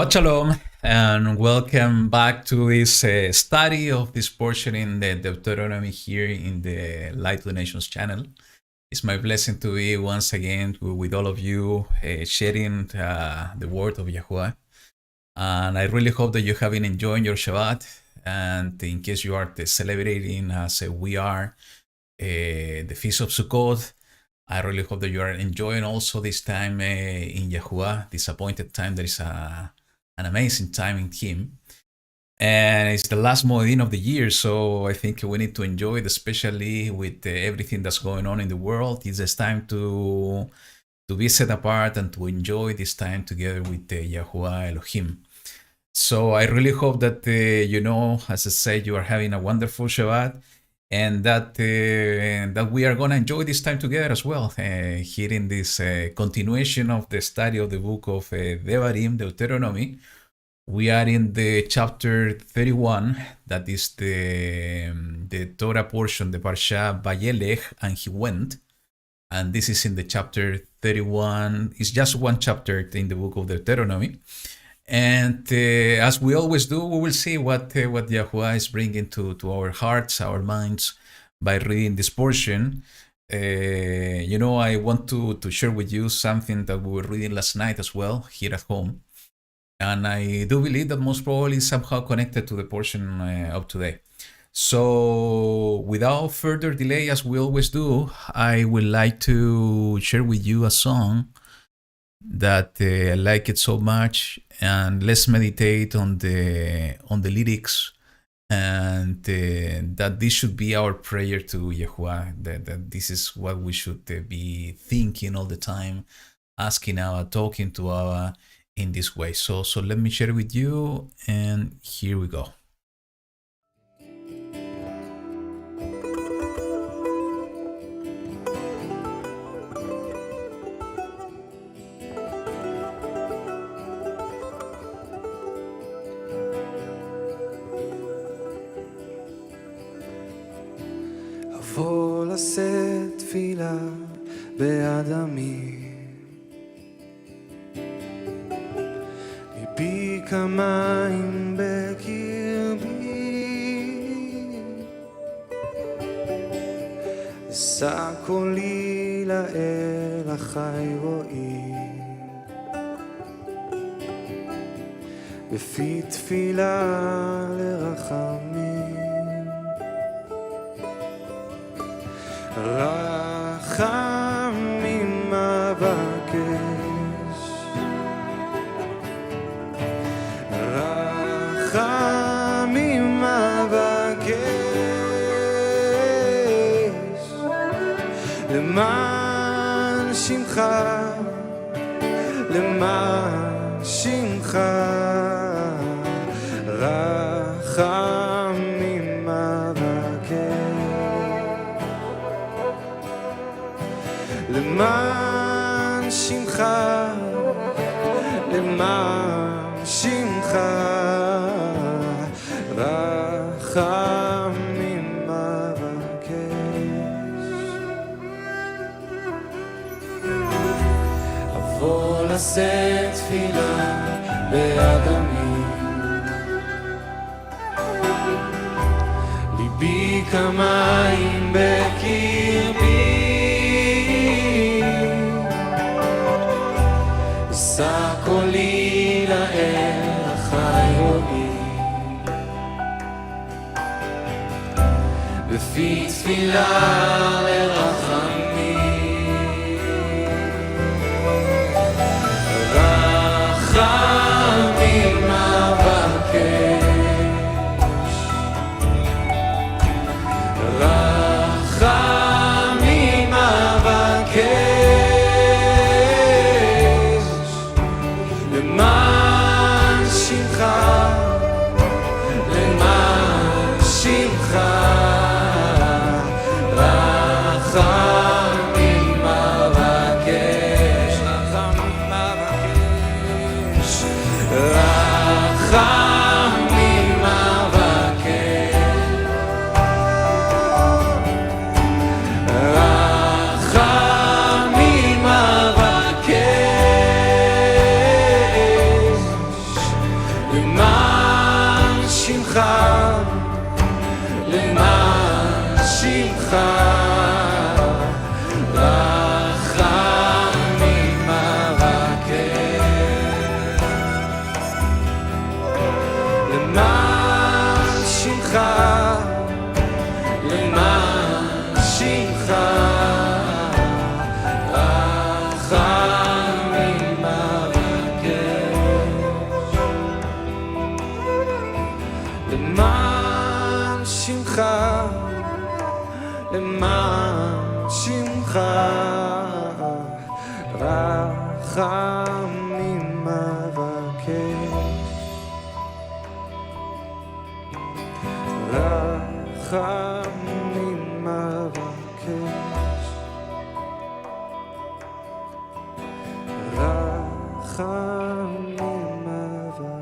Shabbat Shalom, and welcome back to this study of this portion in the Deuteronomy here in the Light to the Nations channel. It's my blessing to be once again with all of you sharing the word of YaHuWaH. And I really hope that you have been enjoying your Shabbat. And in case you are celebrating as we are the Feast of Sukkot, I really hope that you are enjoying also this time in YaHuWaH, this appointed time. There is an amazing time in Him. And it's the last Moedin of the year, so I think we need to enjoy it, especially with everything that's going on in the world. It's just time to be set apart and to enjoy this time together with YaHuWaH Elohim. So I really hope that, as I said, you are having a wonderful Shabbat. And that we are going to enjoy this time together as well, here in this continuation of the study of the book of Devarim, Deuteronomy. We are in the chapter 31, that is the Torah portion, the Parsha Vayelech, and he went. And this is in the chapter 31. It's just one chapter in the book of Deuteronomy. And as we always do, we will see what YaHuWaH is bringing to our hearts, our minds, by reading this portion. I want to share with you something that we were reading last night as well, here at home. And I do believe that most probably is somehow connected to the portion of today. So without further delay, as we always do, I would like to share with you a song that I like it so much, and let's meditate on the lyrics, and that this should be our prayer to YaHuWaH, that this is what we should be thinking all the time, asking YaHuWaH, talking to YaHuWaH in this way. So let me share with you, and here we go. אבוא לשאת תפילה בעד עמי, ליבי כמים בקרבי, אשא קולי לאל החי רואי, בפי תפילה לרחמים. רחמים אבקש, רחמים אבקש, למען שמך, למען שמך, רחמים למען שמך, למען שמך, רחמים אבקש. אבוא לשאת תפילה בעד עמי, ליבי כמים בקרבי, אשא קולי לאל החי רואי, בפי תפילה לרחמים. רחמים אבקש, רחמים אבקש, למען שמך, למען שמך, רחמים רחמים אבקש, רחמים אבקש, רחמים אבקש.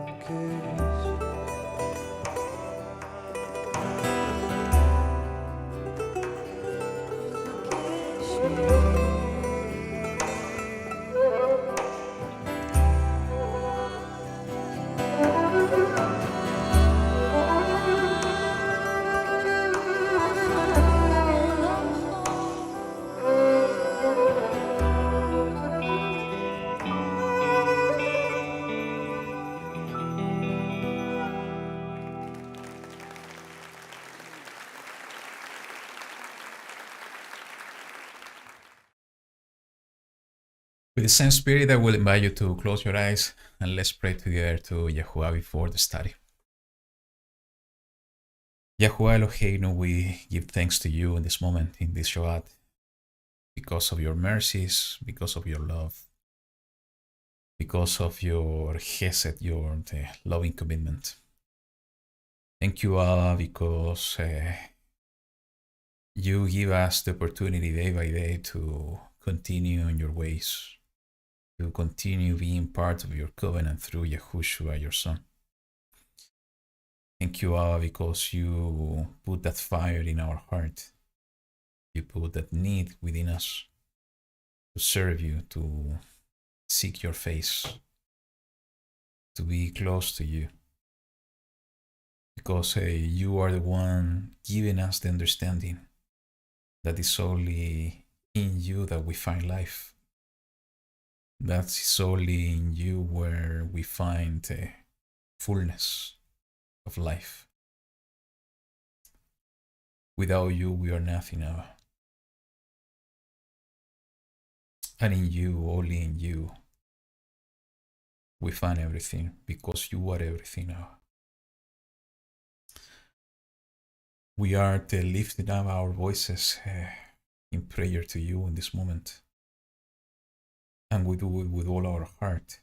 With the same spirit, I will invite you to close your eyes and let's pray together to YaHuWaH before the study. YaHuWaH Eloheinu, we give thanks to you in this moment, in this Shabbat, because of your mercies, because of your love, because of your chesed, your loving commitment. Thank you, Abba, because you give us the opportunity day by day to continue in your ways, to continue being part of your covenant through Yahushua, your Son. Thank you, Abba, because you put that fire in our heart. You put that need within us to serve you, to seek your face, to be close to you. Because you are the one giving us the understanding that it's only in you that we find life. That's only in you where we find fullness of life. Without you, we are nothing, Abba. And in you, only in you, we find everything, because you are everything, Abba. We are lifting up our voices in prayer to you in this moment. And we do it with all our heart,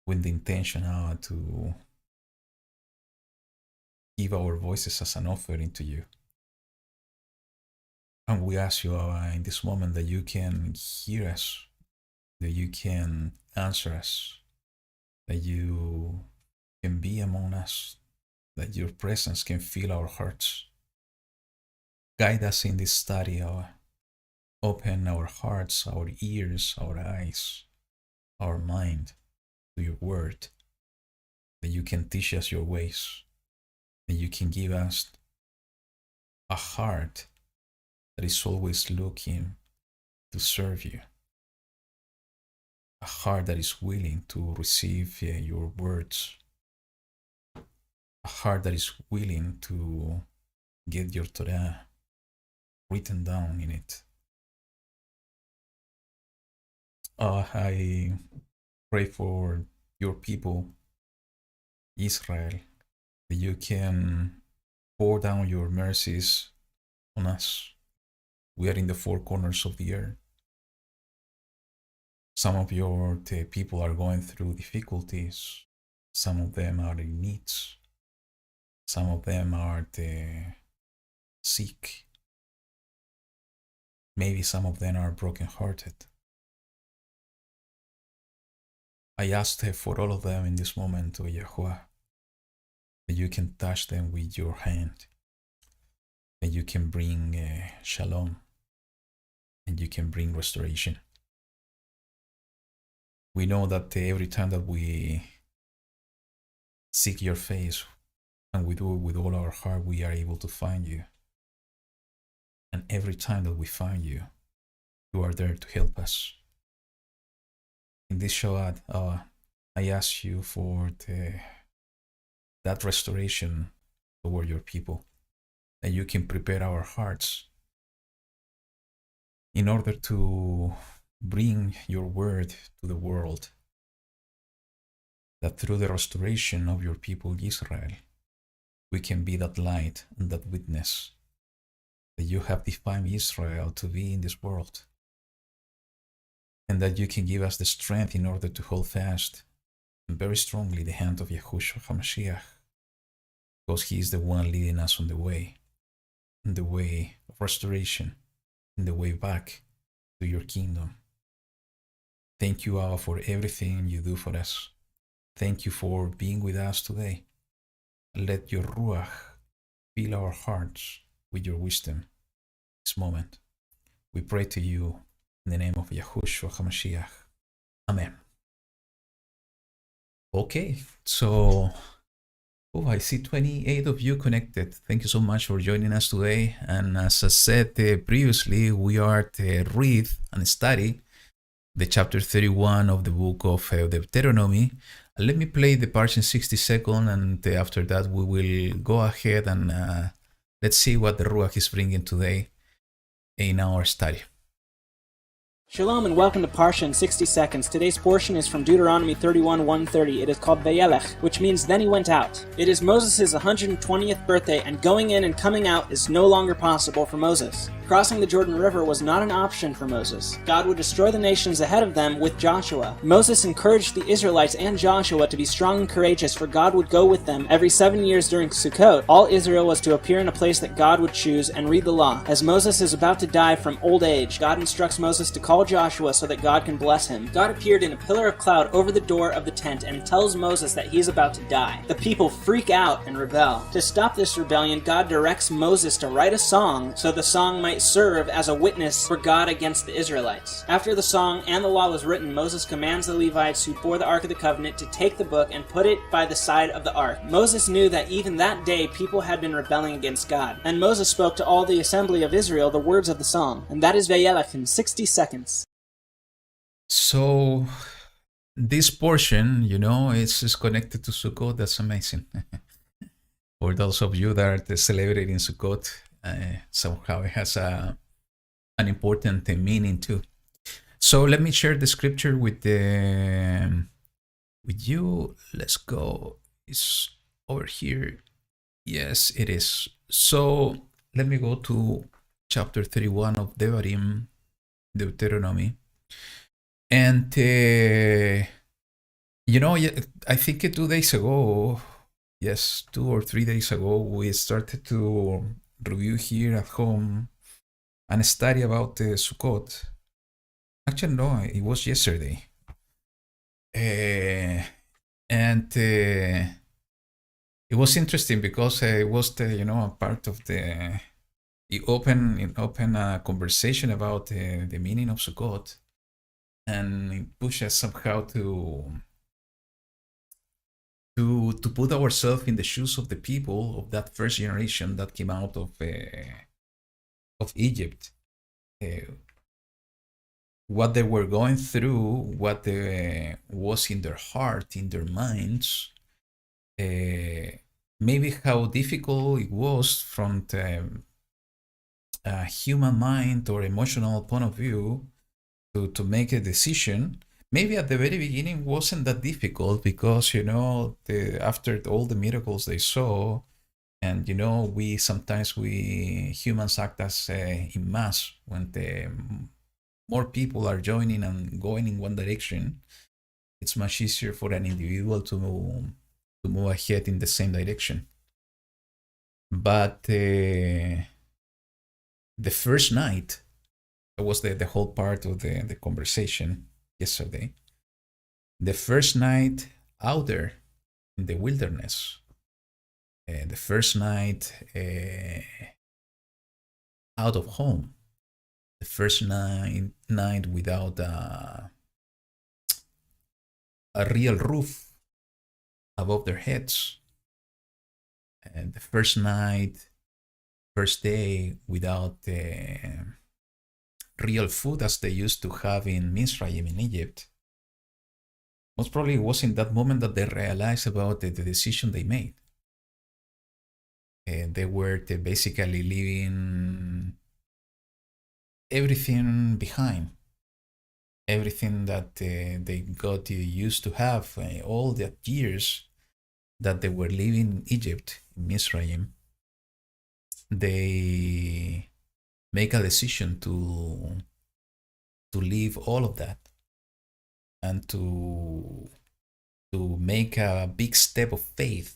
with the intention to give our voices as an offering to you. And we ask you in this moment that you can hear us, that you can answer us, that you can be among us, that your presence can fill our hearts. Guide us in this study, open our hearts, our ears, our eyes, our mind to your word, that you can teach us your ways, that you can give us a heart that is always looking to serve you, a heart that is willing to receive your words, a heart that is willing to get your Torah written down in it. I pray for your people, Israel, that you can pour down your mercies on us. We are in the four corners of the earth. Some of your people are going through difficulties. Some of them are in needs. Some of them are sick. Maybe some of them are brokenhearted. I ask for all of them in this moment, O YaHuWaH, that you can touch them with your hand, that you can bring shalom, and you can bring restoration. We know that every time that we seek your face, and we do it with all our heart, we are able to find you. And every time that we find you, you are there to help us. In this Shabbat, I ask you for that restoration toward your people, that you can prepare our hearts in order to bring your word to the world, that through the restoration of your people Israel, we can be that light and that witness that you have defined Israel to be in this world, and that you can give us the strength in order to hold fast very strongly the hand of YaHuWaH HaMashiach, because He is the one leading us on the way of restoration, in the way back to your kingdom. Thank you, Abba, for everything you do for us. Thank you for being with us today. Let your Ruach fill our hearts with your wisdom this moment. We pray to you in the name of YaHuWaH HaMashiach. Amen. Okay, so I see 28 of you connected. Thank you so much for joining us today. And as I said previously, we are to read and study the chapter 31 of the book of Deuteronomy. Let me play the Parsha in 60 seconds, and after that we will go ahead and let's see what the Ruach is bringing today in our study. Shalom and welcome to Parsha in 60 seconds. Today's portion is from Deuteronomy 31:130. It is called Vayelech, which means then he went out. It is Moses' 120th birthday, and going in and coming out is no longer possible for Moses. Crossing the Jordan River was not an option for Moses. God would destroy the nations ahead of them with Joshua. Moses encouraged the Israelites and Joshua to be strong and courageous, for God would go with them. Every 7 years during Sukkot, all Israel was to appear in a place that God would choose and read the law. As Moses is about to die from old age, God instructs Moses to call Joshua so that God can bless him. God appeared in a pillar of cloud over the door of the tent and tells Moses that he is about to die. The people freak out and rebel. To stop this rebellion, God directs Moses to write a song so the song might serve as a witness for God against the Israelites. After the song and the law was written, Moses commands the Levites who bore the Ark of the Covenant to take the book and put it by the side of the Ark. Moses knew that even that day people had been rebelling against God. And Moses spoke to all the assembly of Israel the words of the song. And that is Vayelech in 60 seconds. So this portion, it's connected to Sukkot. That's amazing. For those of you that are celebrating Sukkot, somehow it has an important meaning too. So let me share the scripture with you. Let's go. It's over here. Yes, it is. So let me go to chapter 31 of Deuteronomy. And, I think 2 days ago, yes, 2 or 3 days ago, we started to review here at home and study about Sukkot. Actually, no, it was yesterday. And it was interesting because it was, a part of it opened a conversation about the meaning of Sukkot. And it pushes us somehow to put ourselves in the shoes of the people of that first generation that came out of Egypt. What they were going through, what was in their heart, in their minds, maybe how difficult it was from the human mind or emotional point of view to make a decision. Maybe at the very beginning wasn't that difficult because after all the miracles they saw, and we humans act as in mass when the more people are joining and going in one direction. It's much easier for an individual to move ahead in the same direction. But the first night, that was the whole part of the conversation yesterday. The first night out there in the wilderness, the first night out of home, the first night without a real roof above their heads, and the first day without real food as they used to have in Mizraim in Egypt. Most probably it was in that moment that they realized about the decision they made. They were basically leaving everything behind. Everything that they got used to have, all the years that they were living in Egypt, in Mizraim, they make a decision to leave all of that and to make a big step of faith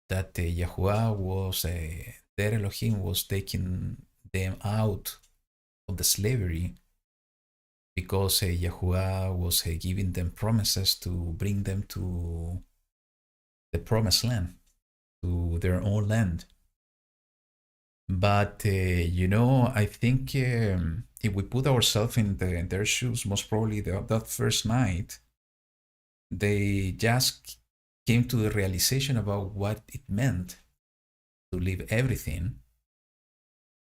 that YaHuWaH was, their Elohim was taking them out of the slavery, because YaHuWaH was giving them promises to bring them to the promised land, to their own land. But I think if we put ourselves in their shoes, most probably that first night, they just came to the realization about what it meant to leave everything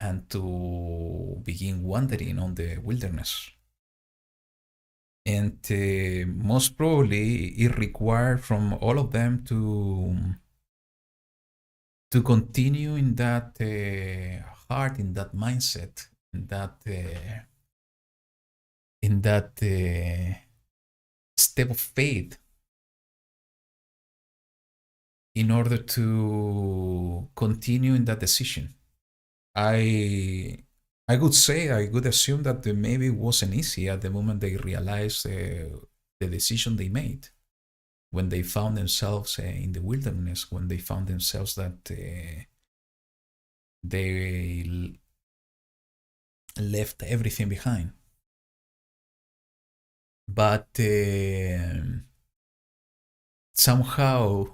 and to begin wandering on the wilderness. And most probably it required from all of them to continue in that heart, in that mindset, in that step of faith, in order to continue in that decision. I would say, I would assume that maybe it wasn't easy at the moment they realized the decision they made, when they found themselves in the wilderness, when they found themselves that they left everything behind. But somehow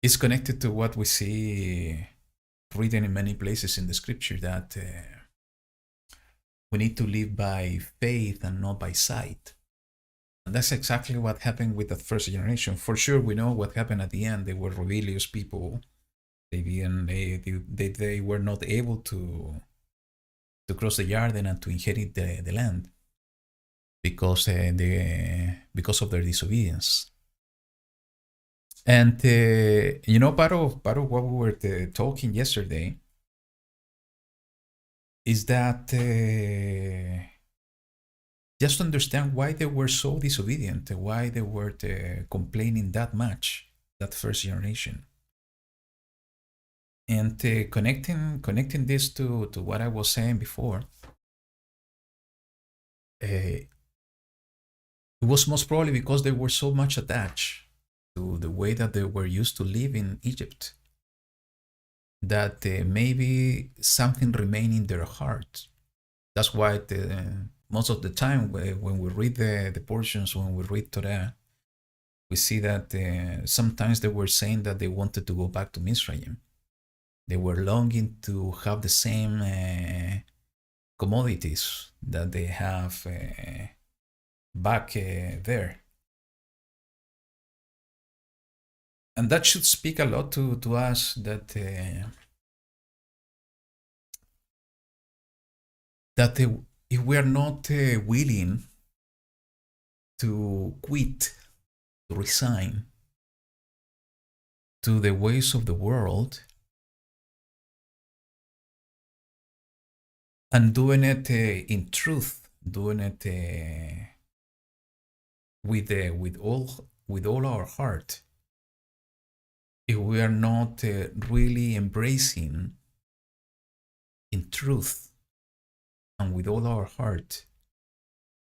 it's connected to what we see written in many places in the scripture, that we need to live by faith and not by sight. And that's exactly what happened with the first generation. For sure, we know what happened at the end. They were rebellious people. They were not able to cross the Jordan and to inherit the land because of their disobedience. And part of what we were talking yesterday is that just to understand why they were so disobedient, why they were complaining that much, that first generation. And connecting this to what I was saying before, it was most probably because they were so much attached to the way that they were used to live in Egypt, that maybe something remained in their heart. That's why most of the time when we read the portions, when we read Torah, we see that sometimes they were saying that they wanted to go back to Mizraim. They were longing to have the same commodities that they have back there. And that should speak a lot to us, that if we are not willing to quit, to resign to the ways of the world, and doing it in truth, doing it with all our heart, if we are not really embracing in truth and with all our heart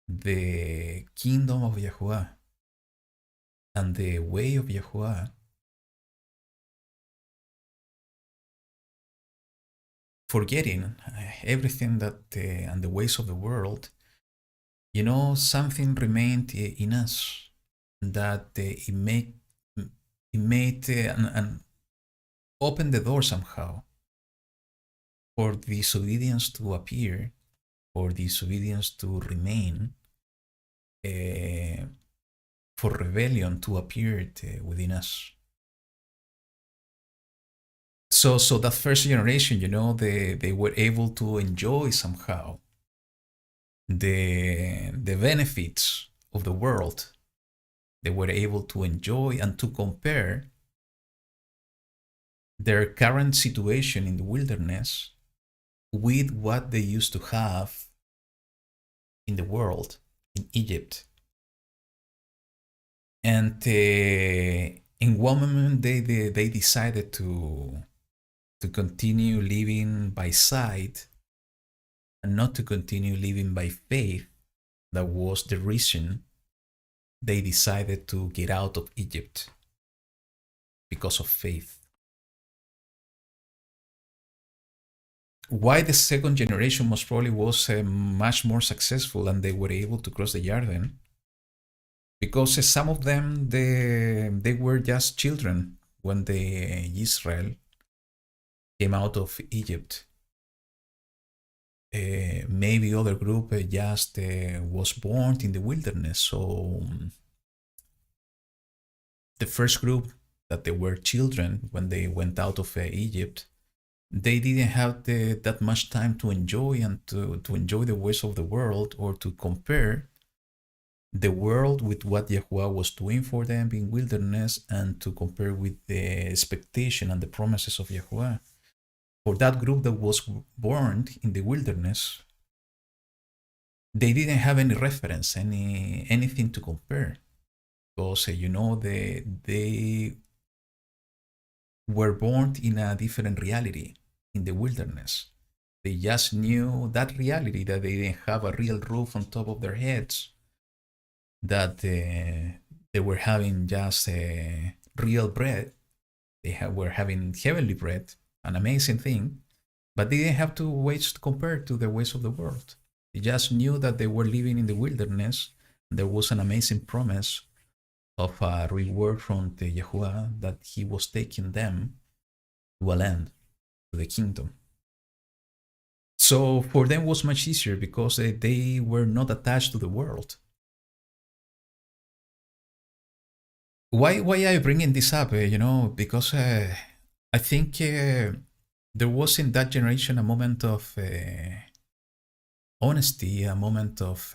the kingdom of YaHuWaH and the way of YaHuWaH, forgetting everything that and the ways of the world, something remained in us, that it made and open the door somehow for disobedience to appear, for disobedience to remain, for rebellion to appear within us. So that first generation, they were able to enjoy somehow the benefits of the world. They were able to enjoy and to compare their current situation in the wilderness with what they used to have in the world, in Egypt. And in one moment, they decided to to continue living by sight and not to continue living by faith. That was the reason they decided to get out of Egypt, because of faith. Why the second generation most probably was much more successful and they were able to cross the Jordan? Because some of them, they were just children when Israel came out of Egypt. Maybe other group just was born in the wilderness. So the first group that they were children when they went out of Egypt, they didn't have that much time to enjoy and to enjoy the ways of the world, or to compare the world with what YaHuWaH was doing for them in wilderness, and to compare with the expectation and the promises of YaHuWaH. For that group that was born in the wilderness, they didn't have any reference, anything to compare, because they were born in a different reality in the wilderness. They just knew that reality, that they didn't have a real roof on top of their heads, that they were having just real bread. They were having heavenly bread, an amazing thing, but they didn't have to ways to compare to the ways of the world. They just knew that they were living in the wilderness. There was an amazing promise of a reward from the YaHuWaH, that he was taking them to a land, to the kingdom. So for them it was much easier, because they were not attached to the world. Why are you bringing this up? Because I think there was in that generation a moment of honesty, a moment of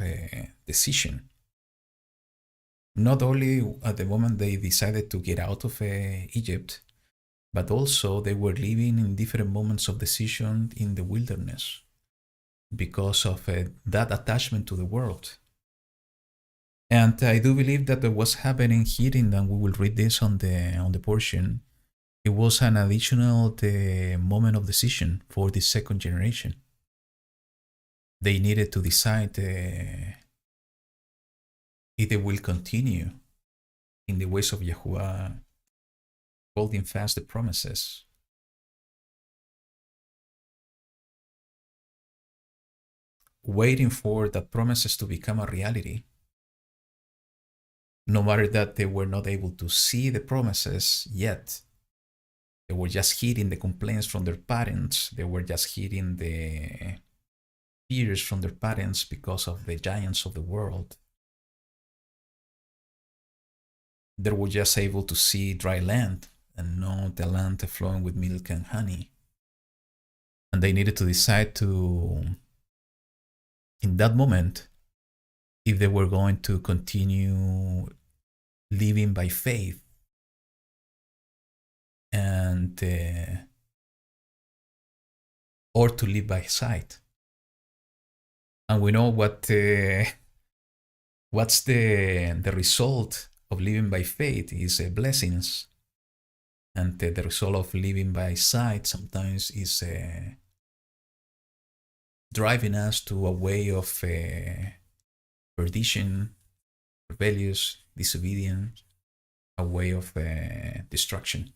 decision. Not only at the moment they decided to get out of Egypt, but also they were living in different moments of decision in the wilderness because of that attachment to the world. And I do believe that was happening here, and we will read this on the portion. It was an additional moment of decision for the second generation. They needed to decide if they will continue in the ways of YaHuWaH, holding fast the promises, waiting for the promises to become a reality, no matter that they were not able to see the promises yet. They were just hearing the complaints from their parents. They were just hearing the fears from their parents because of the giants of the world. They were just able to see dry land and not the land flowing with milk and honey. And they needed to decide in that moment, if they were going to continue living by faith and or to live by sight. And we know what's the result of living by faith is blessings, and the result of living by sight sometimes is driving us to a way of perdition, rebellious, disobedience, a way of destruction.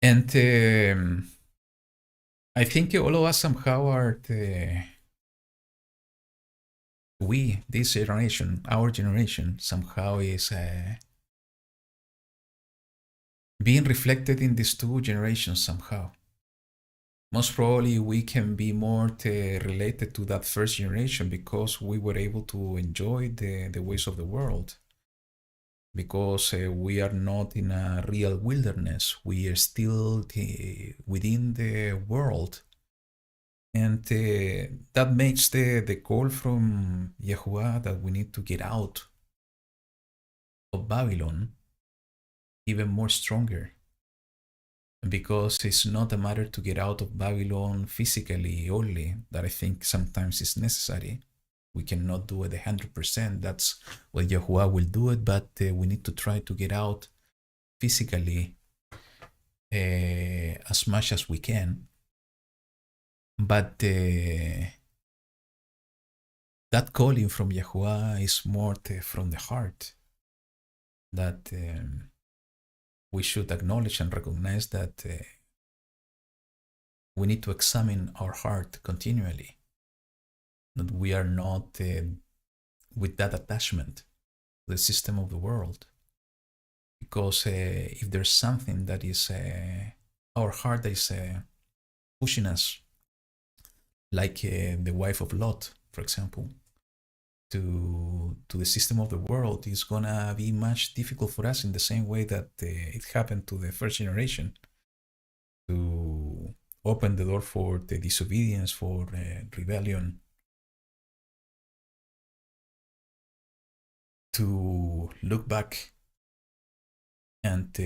And I think all of us somehow are this generation, our generation, somehow is being reflected in these two generations somehow. Most probably we can be more related to that first generation because we were able to enjoy the ways of the world. Because we are not in a real wilderness. We are still within the world. And that makes the call from YaHuWaH that we need to get out of Babylon even more stronger. Because it's not a matter to get out of Babylon physically only, that I think sometimes is necessary. We cannot do it 100%. That's what YaHuWaH will do it, but we need to try to get out physically as much as we can. But that calling from YaHuWaH is more from the heart, that we should acknowledge and recognize that we need to examine our heart continually, that we are not with that attachment to the system of the world. Because if there's something that is our heart that is pushing us, like the wife of Lot, for example, to the system of the world, is gonna be much difficult for us in the same way that it happened to the first generation, to open the door for the disobedience, for rebellion, to look back and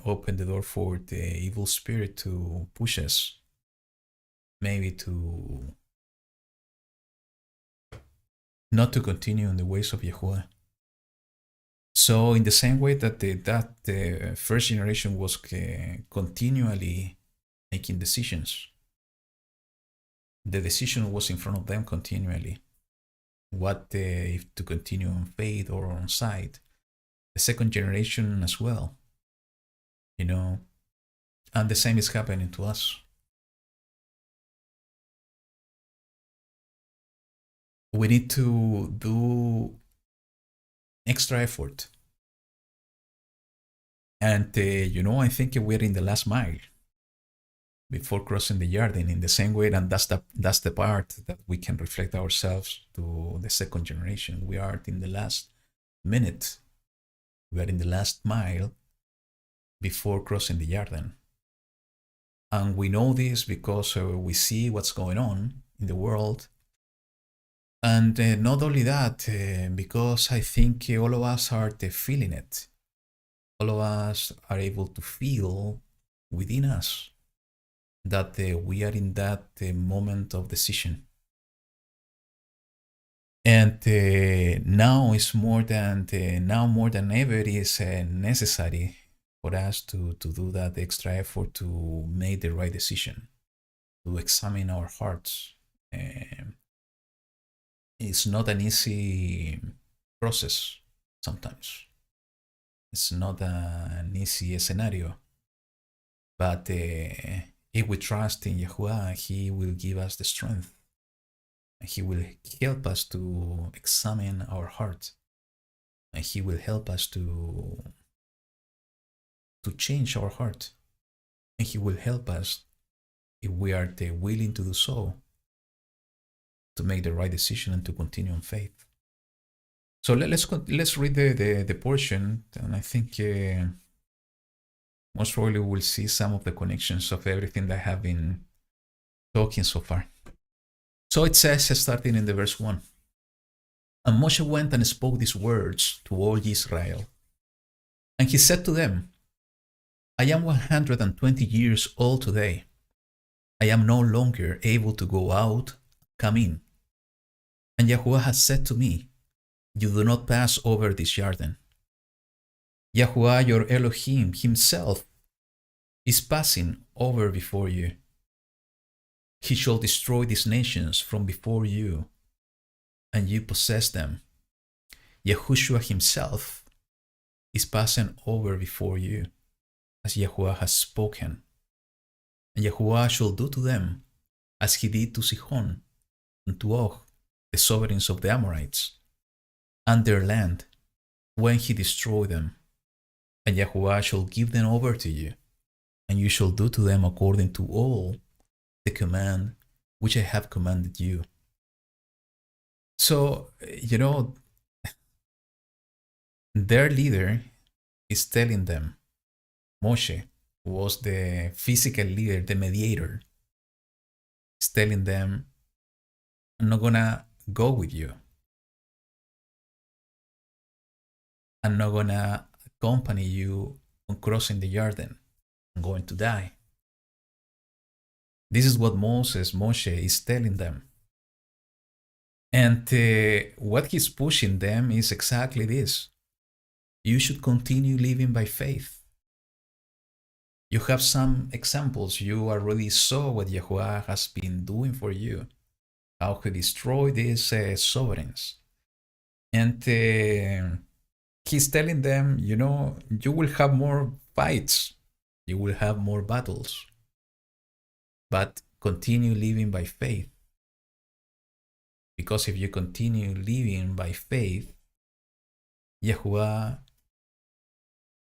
open the door for the evil spirit to push us, maybe to not to continue in the ways of YaHuWaH. So in the same way that the first generation was continually making decisions, the decision was in front of them continually, what if to continue on faith or on sight. The second generation as well, and the same is happening to us. We need to do extra effort. And, I think we're in the last mile before crossing the Jordan, in the same way, and that's the part that we can reflect ourselves to the second generation. We are in the last minute. We are in the last mile before crossing the Jordan. And we know this because we see what's going on in the world. And not only that, because I think all of us are feeling it. All of us are able to feel within us that we are in that moment of decision. And now more than ever is necessary for us to do that extra effort to make the right decision, to examine our hearts. It's not an easy process sometimes. It's not an easy scenario. But if we trust in YaHuWaH, He will give us the strength. And He will help us to examine our heart. And He will help us to change our heart. And He will help us, if we are willing to do so, to make the right decision and to continue in faith. So let's read the portion, and I think most probably we'll see some of the connections of everything that I have been talking so far. So it says, starting in the verse 1, "And Moshe went and spoke these words to all Israel. And he said to them, I am 120 years old today. I am no longer able to go out, come in. And YaHuWaH has said to me, you do not pass over this Jordan. YaHuWaH, your Elohim Himself, is passing over before you. He shall destroy these nations from before you, and you possess them. YaHuShua Himself is passing over before you, as YaHuWaH has spoken. And YaHuWaH shall do to them as He did to Sihon and to Og, the sovereigns of the Amorites, and their land, when He destroyed them. And YaHuWaH shall give them over to you, and you shall do to them according to all the command which I have commanded you." So, their leader is telling them, Moshe, who was the physical leader, the mediator, is telling them, I'm not gonna go with you. I'm not gonna accompany you on crossing the Jordan. I'm going to die. This is what Moshe is telling them. And what he's pushing them is exactly this. You should continue living by faith. You have some examples. You already saw what YaHuWaH has been doing for you, how he destroyed these sovereigns. And he's telling them, you will have more fights, you will have more battles, but continue living by faith. Because if you continue living by faith, YaHuWaH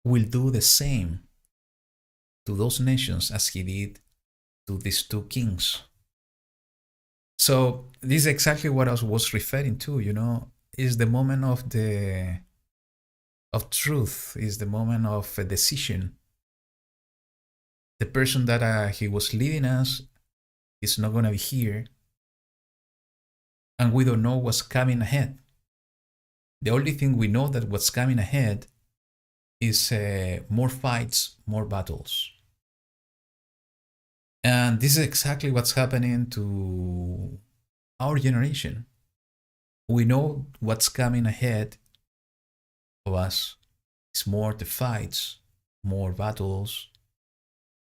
will do the same to those nations as he did to these two kings. So this is exactly what I was referring to, is the moment of truth, is the moment of a decision. The person that he was leading us is not going to be here, and we don't know what's coming ahead. The only thing we know that what's coming ahead is more fights, more battles. And this is exactly what's happening to our generation. We know what's coming ahead of us. It's more the fights, more battles,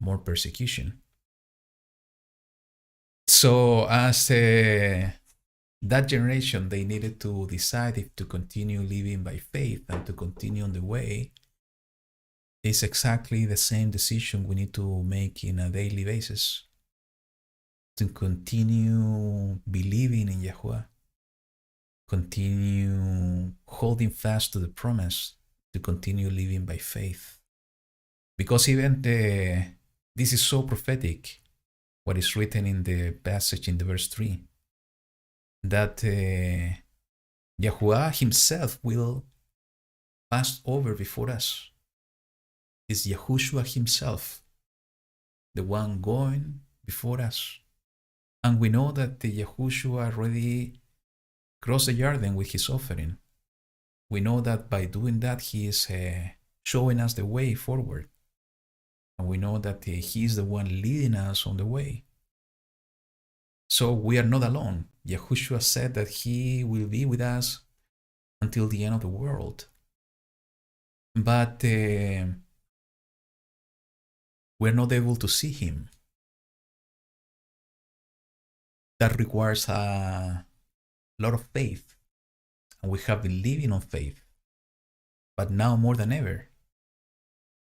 more persecution. So as that generation, they needed to decide if to continue living by faith and to continue on the way. It's exactly the same decision we need to make in a daily basis. To continue believing in YaHuWaH. Continue holding fast to the promise. To continue living by faith. Because even this is so prophetic, what is written in the passage in the verse 3. That YaHuWaH himself will pass over before us. It's Yahushua himself, the one going before us. And we know that the Yahushua already crossed the Jordan with his offering. We know that by doing that, he is showing us the way forward. And we know that he is the one leading us on the way. So we are not alone. Yahushua said that he will be with us until the end of the world. But we're not able to see him. That requires a lot of faith. And we have been living on faith. But now more than ever,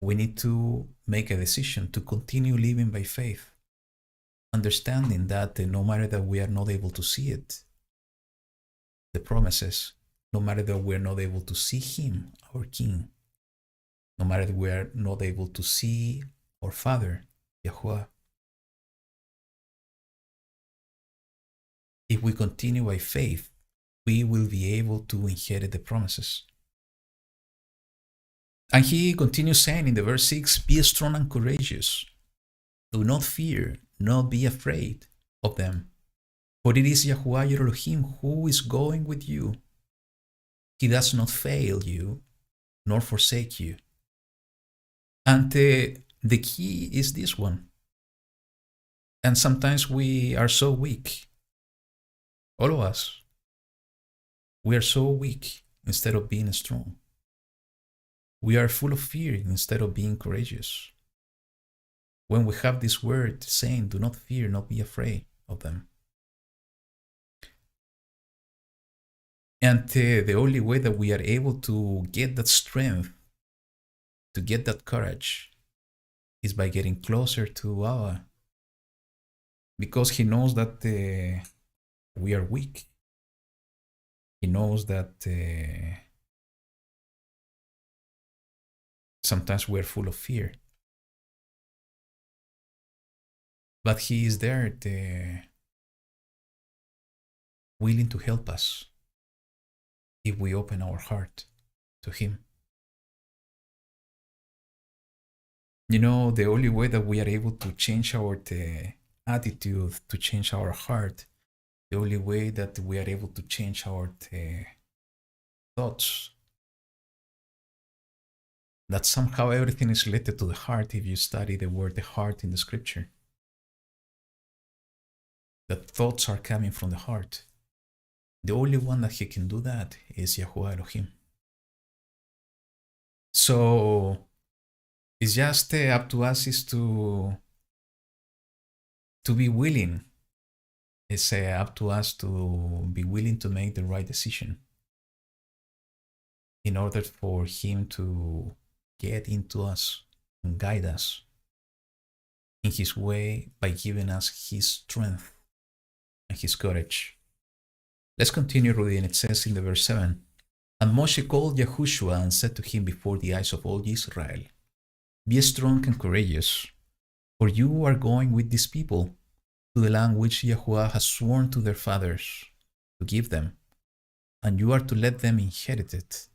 we need to make a decision to continue living by faith. Understanding that no matter that we are not able to see it, the promises, no matter that we are not able to see him, our King, no matter that we are not able to see our Father, YaHuWaH, if we continue by faith, we will be able to inherit the promises. And he continues saying in the verse 6, be strong and courageous. Do not fear, not be afraid of them. For it is YaHuWaH your Elohim who is going with you. He does not fail you, nor forsake you. And the key is this one. And sometimes we are so weak. All of us. We are so weak instead of being strong. We are full of fear instead of being courageous. When we have this word saying, do not fear, not be afraid of them. And the only way that we are able to get that strength, to get that courage, is by getting closer to Allah. Because he knows that we are weak. He knows that sometimes we are full of fear. But he is there willing to help us if we open our heart to him. The only way that we are able to change our attitude, to change our heart, the only way that we are able to change our thoughts, that somehow everything is related to the heart if you study the word the heart in the scripture. The thoughts are coming from the heart. The only one that he can do that is YaHuWaH Elohim. So It's just up to us is to be willing. It's up to us to be willing to make the right decision in order for him to get into us and guide us in his way by giving us his strength and his courage. Let's continue reading. It says in the verse 7, And Moshe called YaHuWaH and said to him before the eyes of all Israel, Be strong and courageous, for you are going with these people to the land which YaHuWaH has sworn to their fathers to give them, and you are to let them inherit it.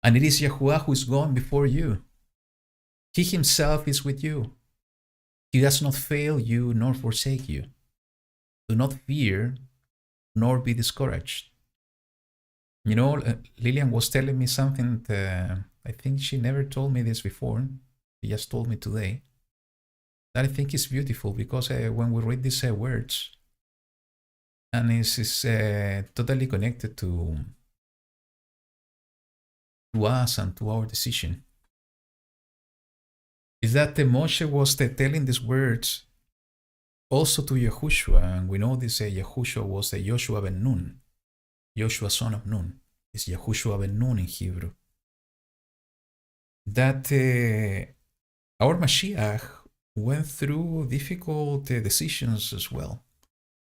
And it is YaHuWaH who is going before you. He himself is with you. He does not fail you nor forsake you. Do not fear nor be discouraged. You know, Lillian was telling me something that I think she never told me this before. She just told me today. That I think is beautiful because when we read these words, and it's totally connected to us and to our decision, is that Moshe was telling these words also to YaHuWaH, and we know this YaHuWaH was Joshua ben Nun, Joshua son of Nun. It's YaHuWaH ben Nun in Hebrew. That our Mashiach went through difficult decisions as well.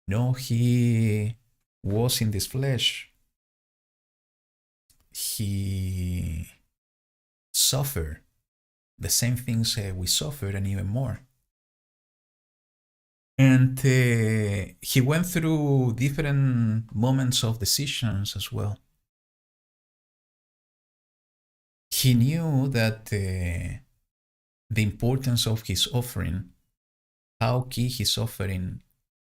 No, he was in this flesh. He suffered the same things we suffered and even more. And he went through different moments of decisions as well. He knew that the importance of his offering, how key his offering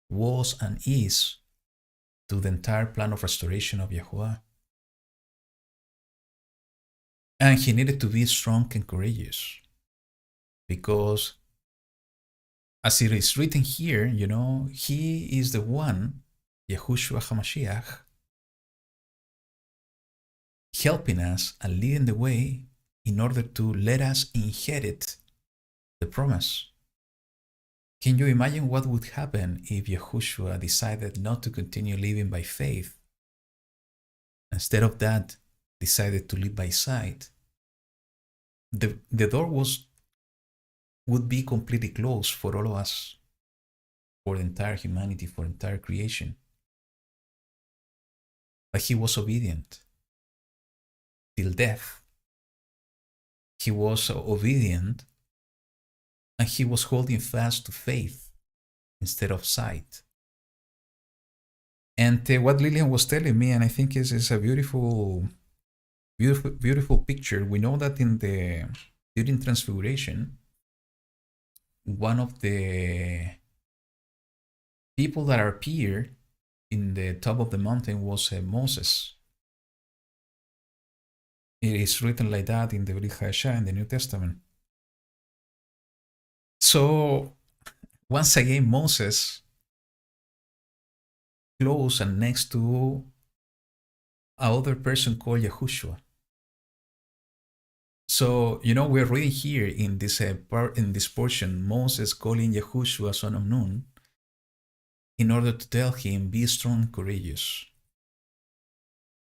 was and is to the entire plan of restoration of YaHuWaH. And he needed to be strong and courageous because, as it is written here, you know, he is the one, Yahushua HaMashiach, helping us and leading the way in order to let us inherit the promise. Can you imagine what would happen if Yahushua decided not to continue living by faith? Instead of that, decided to live by sight. The door would be completely closed for all of us, for the entire humanity, for the entire creation. But he was obedient till death. He was obedient, and he was holding fast to faith instead of sight. And what Lillian was telling me, and I think is a beautiful picture. We know that during Transfiguration, one of the people that appeared in the top of the mountain was Moses. It is written like that in the Brit Hadashah in the New Testament. So once again, Moses close and next to another person called YaHuWaH. So, you know, we're reading here in this portion, Moses calling YaHuWaH son of Nun in order to tell him, be strong and courageous.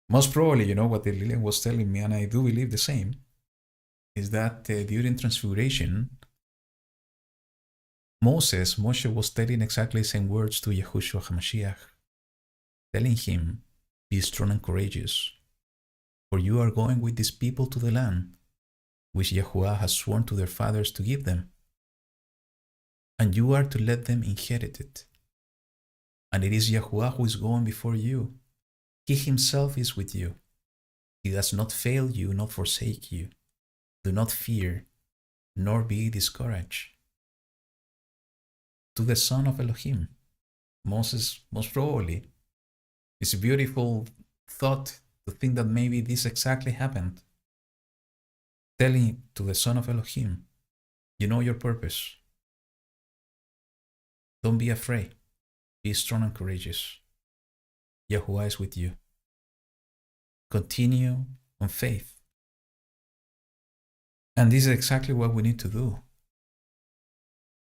Most probably, you know, what Lillian was telling me, and I do believe the same, is that during Transfiguration, Moshe was telling exactly the same words to Yahushua HaMashiach, telling him, be strong and courageous, for you are going with these people to the land which YaHuWaH has sworn to their fathers to give them, and you are to let them inherit it. And it is YaHuWaH who is going before you. He himself is with you. He does not fail you, nor forsake you. Do not fear, nor be discouraged. To the son of Elohim, Moses, most probably, it's a beautiful thought to think that maybe this exactly happened. Telling to the son of Elohim, you know your purpose. Don't be afraid. Be strong and courageous. YaHuWaH is with you. Continue on faith. And this is exactly what we need to do.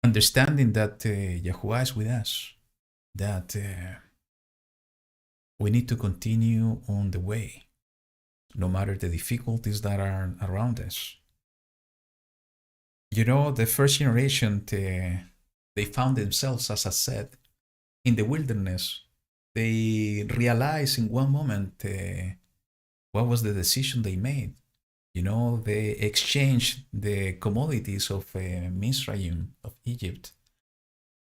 Understanding that YaHuWaH is with us, that we need to continue on the way, no matter the difficulties that are around us. You know, the first generation, they found themselves, as I said, in the wilderness. They realized in one moment what was the decision they made. You know, they exchanged the commodities of Mizraim, of Egypt,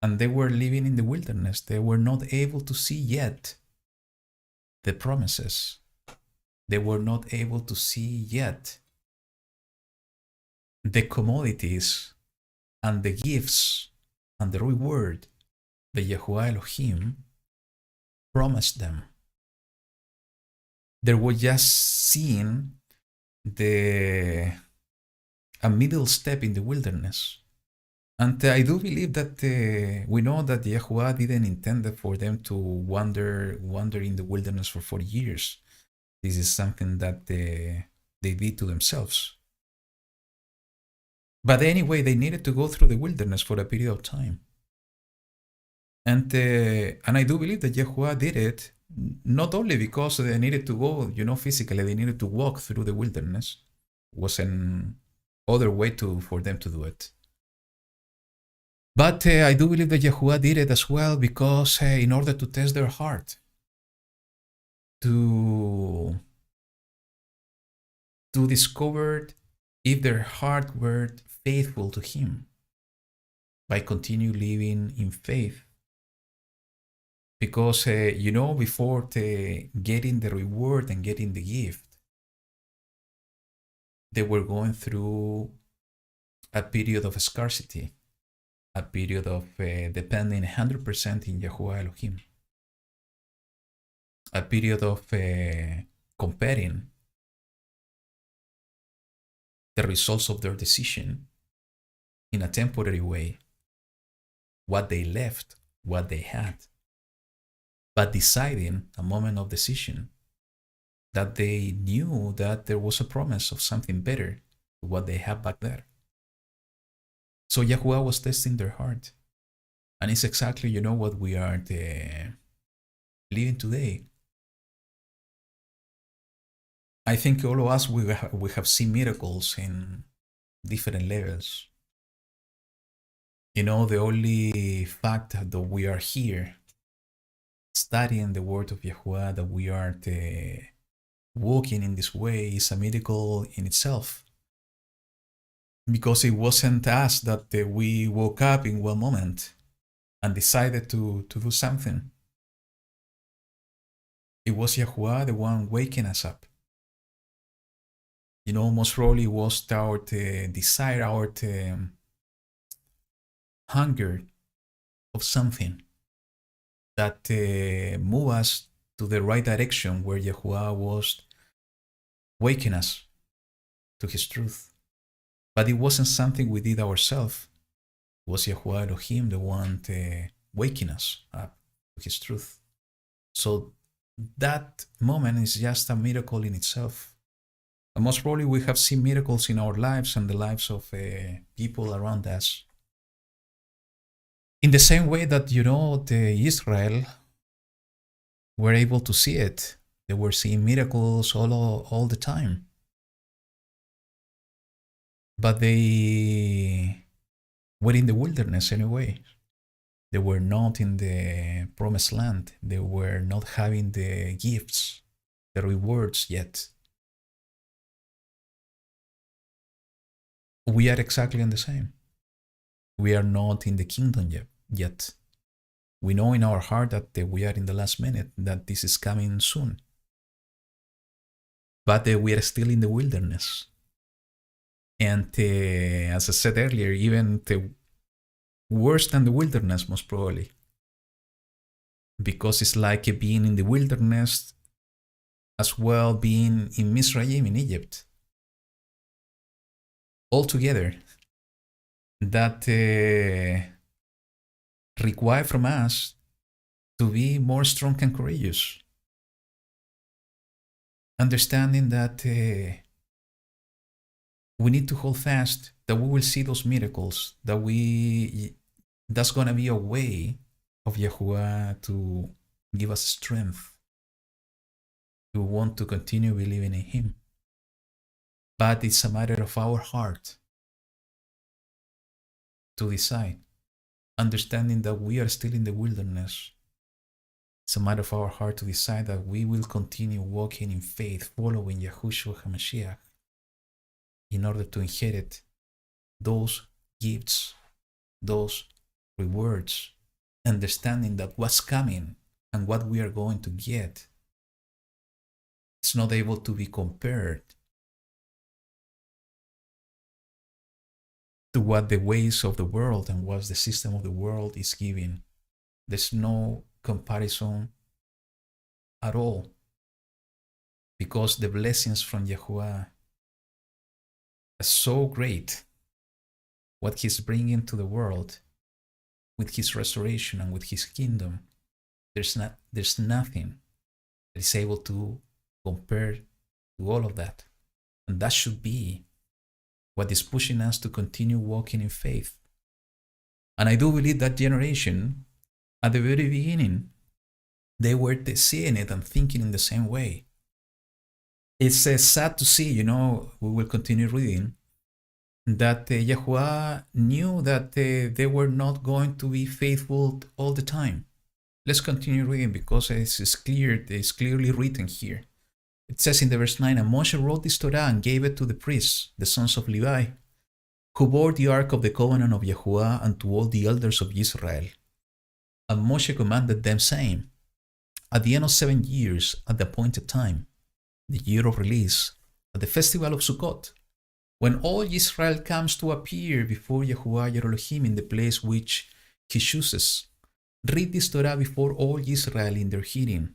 and they were living in the wilderness. They were not able to see yet the promises. They were not able to see yet the commodities and the gifts and the reward that YaHuWaH Elohim promised them. They were just seeing a middle step in the wilderness. And I do believe that we know that YaHuWaH didn't intend for them to wander in the wilderness for 40 years. This is something that they did to themselves. But anyway, they needed to go through the wilderness for a period of time. And I do believe that YaHuWaH did it not only because they needed to go, you know, physically, they needed to walk through the wilderness. It was an other way for them to do it. But I do believe that YaHuWaH did it as well because in order to test their heart, to discover if their heart were faithful to Him by continue living in faith. Because, you know, before getting the reward and getting the gift, they were going through a period of scarcity, a period of depending 100% in YaHuWaH Elohim, a period of comparing the results of their decision in a temporary way, what they left, what they had, but deciding a moment of decision that they knew that there was a promise of something better to what they had back there. So YaHuWaH was testing their heart. And it's exactly, you know, what we are living today. I think all of us, we have seen miracles in different levels. You know, the only fact that we are here studying the word of YaHuWaH, that we are walking in this way, is a miracle in itself. Because it wasn't us that we woke up in one moment and decided to do something. It was YaHuWaH, the one waking us up. You know, most probably it was our desire, our hunger of something that moved us to the right direction, where YaHuWaH was waking us to His truth. But it wasn't something we did ourselves. It was YaHuWaH Elohim, the one waking us up to His truth. So that moment is just a miracle in itself. And most probably we have seen miracles in our lives and the lives of people around us. In the same way that, you know, the Israel were able to see it. They were seeing miracles all the time. But they were in the wilderness anyway. They were not in the promised land. They were not having the gifts, the rewards yet. We are exactly the same. We are not in the kingdom yet. We know in our heart that we are in the last minute, that this is coming soon. But we are still in the wilderness. And as I said earlier, even worse than the wilderness, most probably. Because it's like being in the wilderness as well being in Mizraim, in Egypt. All together. That require from us to be more strong and courageous. Understanding that we need to hold fast that we will see those miracles, that's going to be a way of YaHuWaH to give us strength to want to continue believing in Him. But it's a matter of our heart to decide, understanding that we are still in the wilderness. It's a matter of our heart to decide that we will continue walking in faith, following Yahushua HaMashiach, in order to inherit those gifts, those rewards, understanding that what's coming and what we are going to get is not able to be compared to what the ways of the world and what the system of the world is giving. There's no comparison at all, because the blessings from YaHuWaH are so great. What He's bringing to the world with His restoration and with His kingdom, there's nothing that is able to compare to all of that. And that should be what is pushing us to continue walking in faith. And I do believe that generation, at the very beginning, they were seeing it and thinking in the same way. It's sad to see, we will continue reading, that YaHuWaH knew that they were not going to be faithful all the time. Let's continue reading, because it's clearly written here. It says in the verse 9, and Moshe wrote this Torah and gave it to the priests, the sons of Levi, who bore the ark of the covenant of YaHuWaH, and to all the elders of Israel. And Moshe commanded them, saying, at the end of 7 years, at the appointed time, the year of release, at the festival of Sukkot, when all Israel comes to appear before YaHuWaH your Elohim in the place which He chooses, read this Torah before all Israel in their hearing.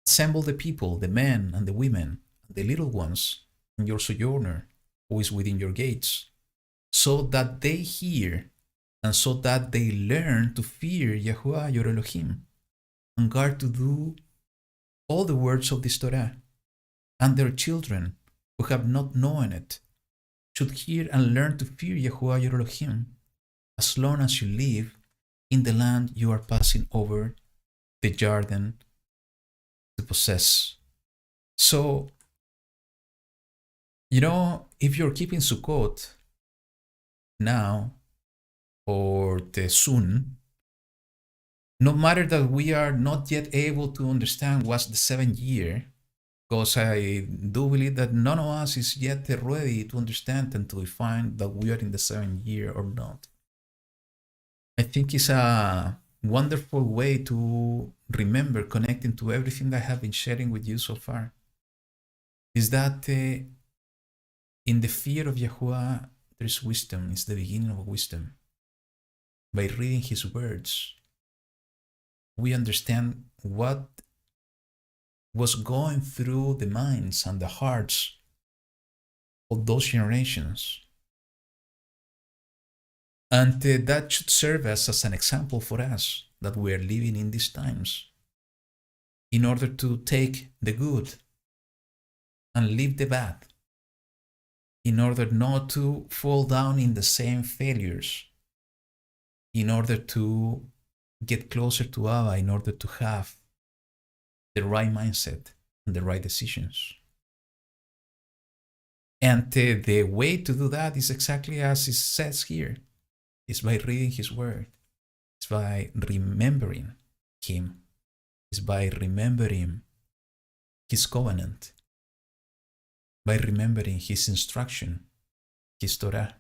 Assemble the people, the men and the women, and the little ones, and your sojourner, who is within your gates, so that they hear, and so that they learn to fear YaHuWaH your Elohim, and guard to do all the words of this Torah. And their children, who have not known it, should hear and learn to fear YaHuWaH your Elohim, as long as you live in the land you are passing over the Jordan to possess. So, if you're keeping Sukkot now or soon, no matter that we are not yet able to understand what's the 7th year, because I do believe that none of us is yet ready to understand and to define that we are in the 7th year or not. I think it's a wonderful way to remember, connecting to everything I have been sharing with you so far, is that in the fear of YaHuWaH, there's wisdom. It's the beginning of wisdom. By reading His words, we understand what was going through the minds and the hearts of those generations. And that should serve us as an example for us, that we are living in these times, in order to take the good and leave the bad, in order not to fall down in the same failures, in order to get closer to Abba, in order to have the right mindset and the right decisions. And the way to do that is exactly as it says here. It's by reading His word. It's by remembering Him. It's by remembering His covenant. By remembering His instruction, His Torah.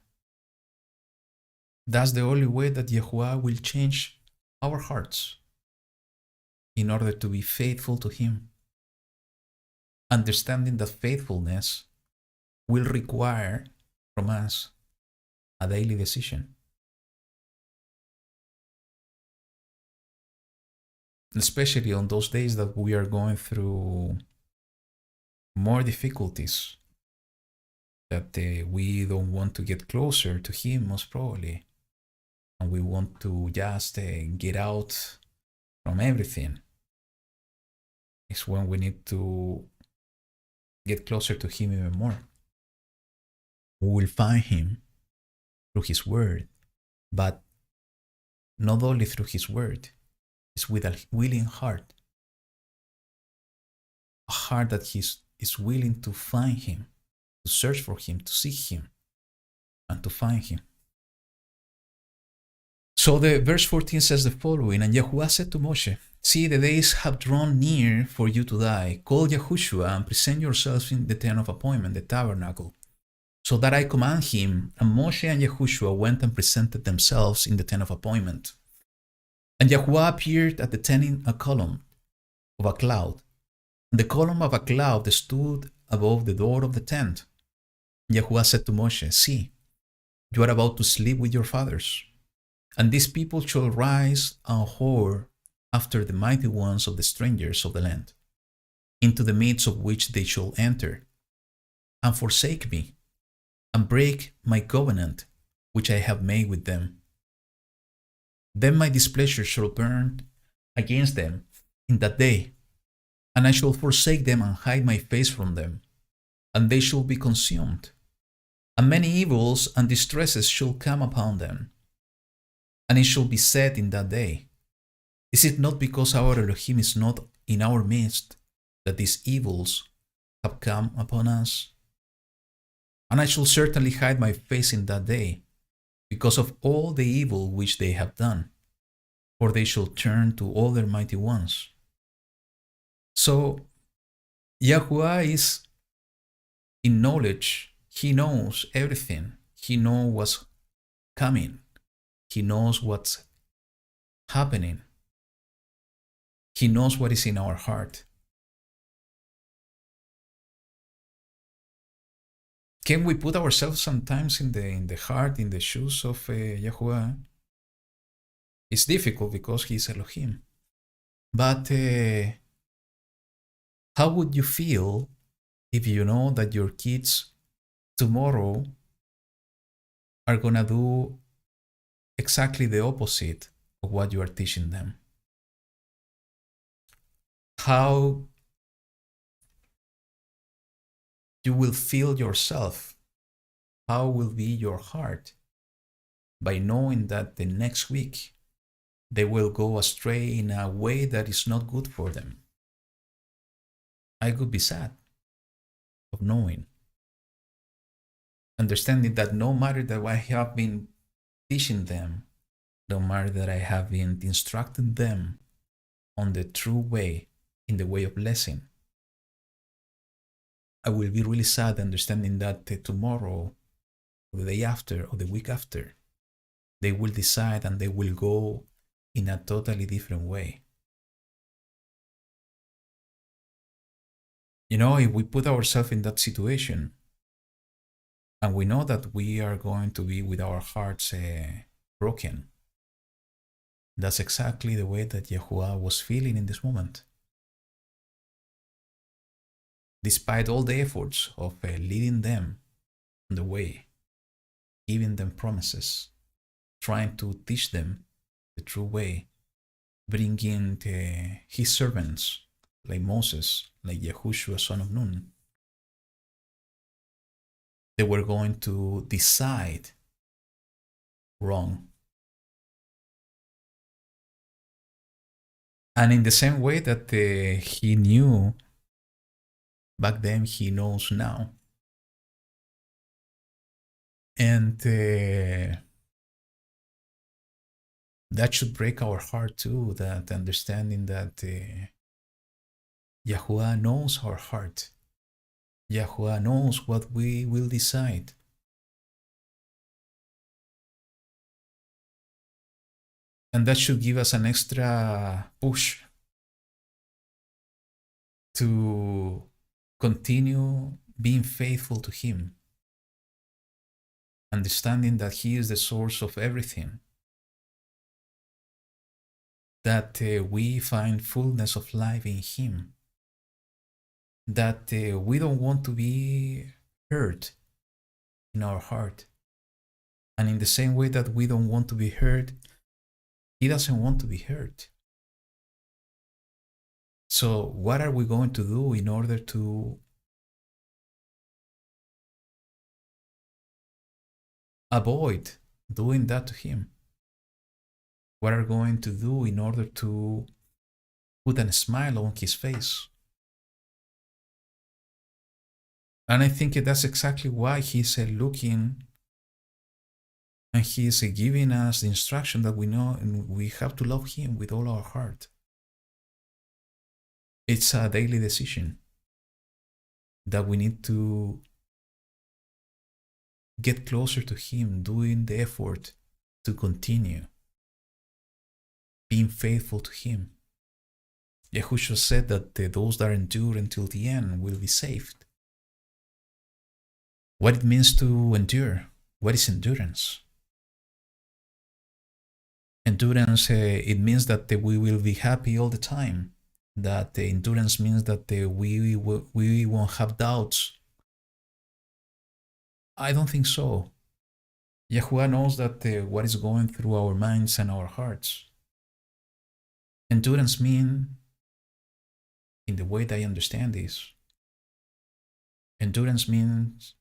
That's the only way that YaHuWaH will change our hearts in order to be faithful to Him. Understanding that faithfulness will require from us a daily decision. Especially on those days that we are going through more difficulties, that we don't want to get closer to Him, most probably, and we want to just get out from everything. It's when we need to get closer to Him even more. We will find him through his word, but not only through his word, it's with a willing heart, a heart that is willing to find him, to search for him, to seek him, and to find him. So the verse 14 says the following, and YaHuWaH said to Moshe, see, the days have drawn near for you to die. Call YaHuShua and present yourselves in the tent of appointment, the tabernacle, so that I command him. And Moshe and YaHuShua went and presented themselves in the tent of appointment. And YaHuWaH appeared at the tent in a column of a cloud. And the column of a cloud stood above the door of the tent. YaHuWaH said to Moshe, see, you are about to sleep with your fathers, and these people shall rise and whore after the mighty ones of the strangers of the land, into the midst of which they shall enter, and forsake me, and break my covenant which I have made with them. Then my displeasure shall burn against them in that day, and I shall forsake them and hide my face from them, and they shall be consumed. And many evils and distresses shall come upon them. And it shall be said in that day, is it not because our Elohim is not in our midst that these evils have come upon us? And I shall certainly hide my face in that day, because of all the evil which they have done, for they shall turn to all their mighty ones. So YaHuWaH is in knowledge. He knows everything. He knows what's coming. He knows what's happening. He knows what is in our heart. Can we put ourselves sometimes in the heart, in the shoes of YaHuWaH? It's difficult because he is Elohim. But how would you feel if you know that your kids tomorrow are gonna do exactly the opposite of what you are teaching them? How you will feel yourself? How will be your heart by knowing that the next week they will go astray in a way that is not good for them? I could be sad of knowing, understanding that no matter that I have been teaching them, no matter that I have been instructing them on the true way, in the way of blessing, I will be really sad understanding that tomorrow, or the day after, or the week after, they will decide and they will go in a totally different way. You know, if we put ourselves in that situation, and we know that we are going to be with our hearts broken, that's exactly the way that YaHuWaH was feeling in this moment. Despite all the efforts of leading them on the way, giving them promises, trying to teach them the true way, bringing his servants like Moses, like Yahushua, son of Nun, they were going to decide wrong. And in the same way that he knew back then, he knows now. And that should break our heart too, that understanding that YaHuWaH knows our heart. YaHuWaH knows what we will decide. And that should give us an extra push to continue being faithful to him, understanding that he is the source of everything, that we find fullness of life in him, that we don't want to be hurt in our heart. And in the same way that we don't want to be hurt, he doesn't want to be hurt. So what are we going to do in order to avoid doing that to him? What are you going to do in order to put a smile on his face? And I think that's exactly why he's looking, and he's giving us the instruction that we know and we have to love him with all our heart. It's a daily decision that we need to get closer to him, doing the effort to continue being faithful to him. YaHuWaH said that those that endure until the end will be saved. What it means to endure? What is endurance? Endurance, it means that we will be happy all the time. That endurance means that we won't have doubts. I don't think so. YaHuWaH knows that what is going through our minds and our hearts. Endurance means, in the way that I understand this, endurance means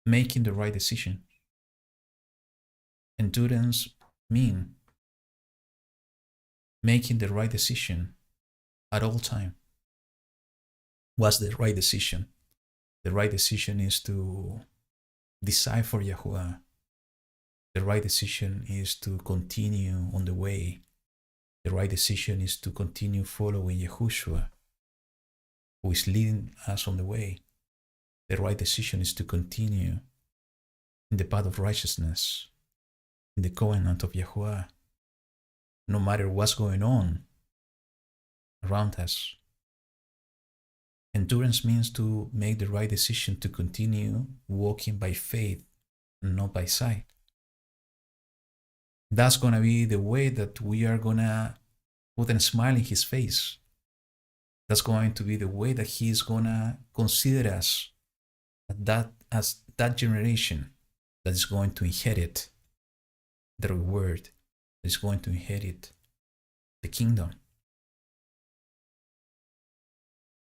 making the right decision. Endurance means making the right decision at all time. What's the right decision? The right decision is to decide for YaHuWaH. The right decision is to continue on the way. The right decision is to continue following YaHuWaH, who is leading us on the way. The right decision is to continue in the path of righteousness, in the covenant of YaHuWaH, no matter what's going on around us. Endurance means to make the right decision to continue walking by faith and not by sight. That's going to be the way that we are going to put a smile in his face. That's going to be the way that he is going to consider us as that generation that is going to inherit the reward, that is going to inherit the kingdom.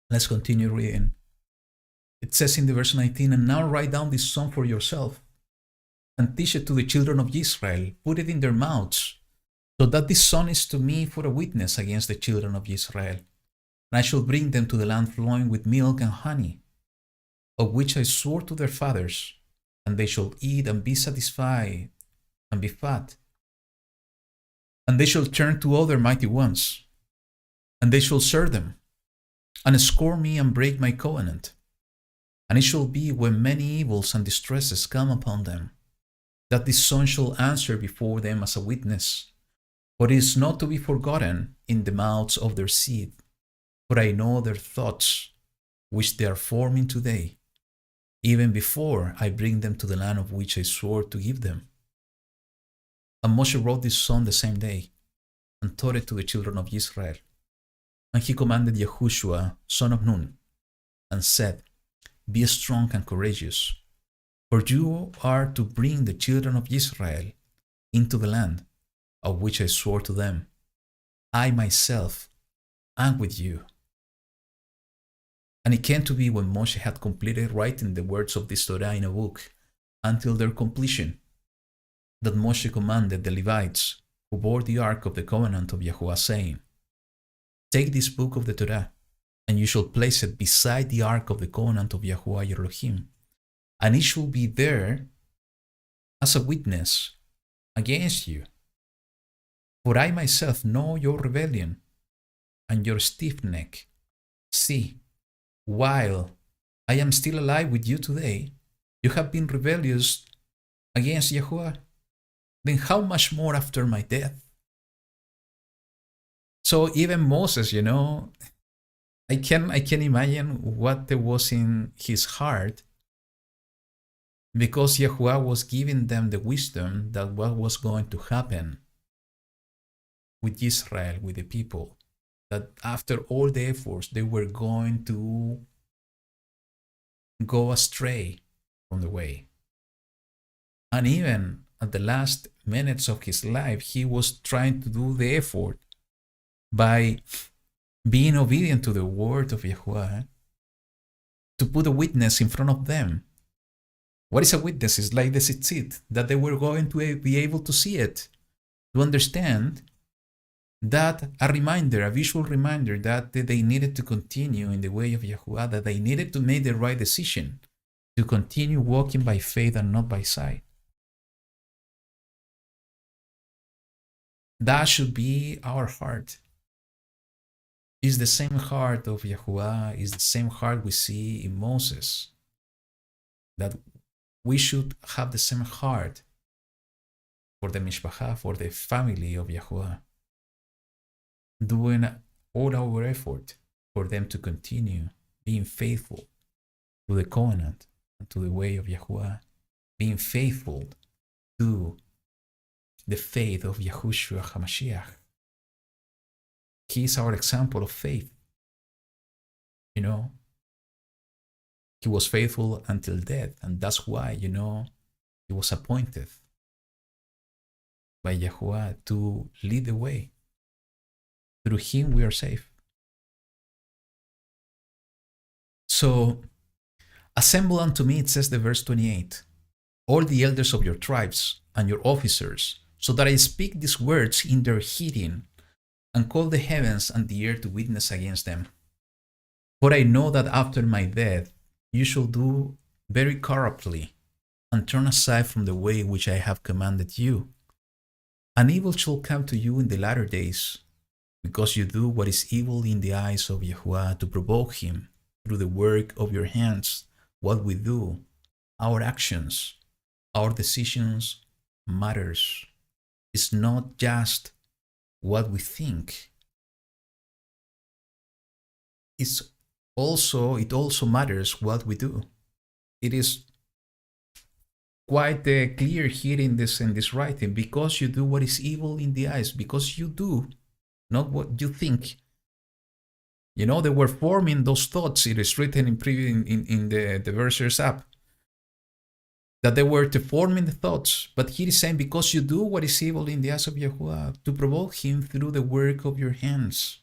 Let's continue reading. It says in the verse 19, "And now write down this song for yourself, and teach it to the children of Israel. Put it in their mouths, so that this song is to me for a witness against the children of Israel. And I shall bring them to the land flowing with milk and honey, of which I swore to their fathers, and they shall eat and be satisfied and be fat. And they shall turn to other mighty ones, and they shall serve them, and scorn me and break my covenant. And it shall be when many evils and distresses come upon them, that this son shall answer before them as a witness. For it is not to be forgotten in the mouths of their seed. For I know their thoughts, which they are forming today, even before I bring them to the land of which I swore to give them." And Moshe wrote this song the same day, and taught it to the children of Israel. And he commanded YaHuWaH, son of Nun, and said, "Be strong and courageous, for you are to bring the children of Israel into the land of which I swore to them. I myself am with you." And it came to be when Moshe had completed writing the words of this Torah in a book until their completion, that Moshe commanded the Levites who bore the ark of the covenant of YaHuWaH, saying, "Take this book of the Torah, and you shall place it beside the ark of the covenant of YaHuWaH your Elohim, and it shall be there as a witness against you. For I myself know your rebellion and your stiff neck. See, while I am still alive with you today, you have been rebellious against YaHuWaH. Then how much more after my death?" So even Moses, I can imagine what there was in his heart, because YaHuWaH was giving them the wisdom that what was going to happen with Israel, with the people, that after all the efforts, they were going to go astray from the way. And even at the last minutes of his life, he was trying to do the effort by being obedient to the word of YaHuWaH, to put a witness in front of them What is a witness? It's like the tzitzit, that they were going to be able to see it, to understand that a reminder, a visual reminder that they needed to continue in the way of YaHuWaH, that they needed to make the right decision, to continue walking by faith and not by sight. That should be our heart. It's the same heart of YaHuWaH, it's the same heart we see in Moses. That we should have the same heart for the Mishpachah, for the family of YaHuWaH, doing all our effort for them to continue being faithful to the covenant and to the way of YaHuWaH, being faithful to the faith of Yahushua HaMashiach. He is our example of faith. You know, he was faithful until death, and that's why, you know, he was appointed by YaHuWaH to lead the way. Through him we are safe. So, assemble unto me, it says the verse 28, all the elders of your tribes and your officers, so that I speak these words in their hearing, and call the heavens and the earth to witness against them. For I know that after my death you shall do very corruptly, and turn aside from the way which I have commanded you. And evil shall come to you in the latter days, because you do what is evil in the eyes of YaHuWaH, to provoke him through the work of your hands. What we do, our actions, our decisions matters. It's not just what we think. It also matters what we do. It is quite clear here in this writing, because you do what is evil in the eyes, because you do not what you think. You know, they were forming those thoughts. It is written in the verses up, that they were to forming the thoughts. But he is saying, because you do what is evil in the eyes of YaHuWaH, to provoke him through the work of your hands.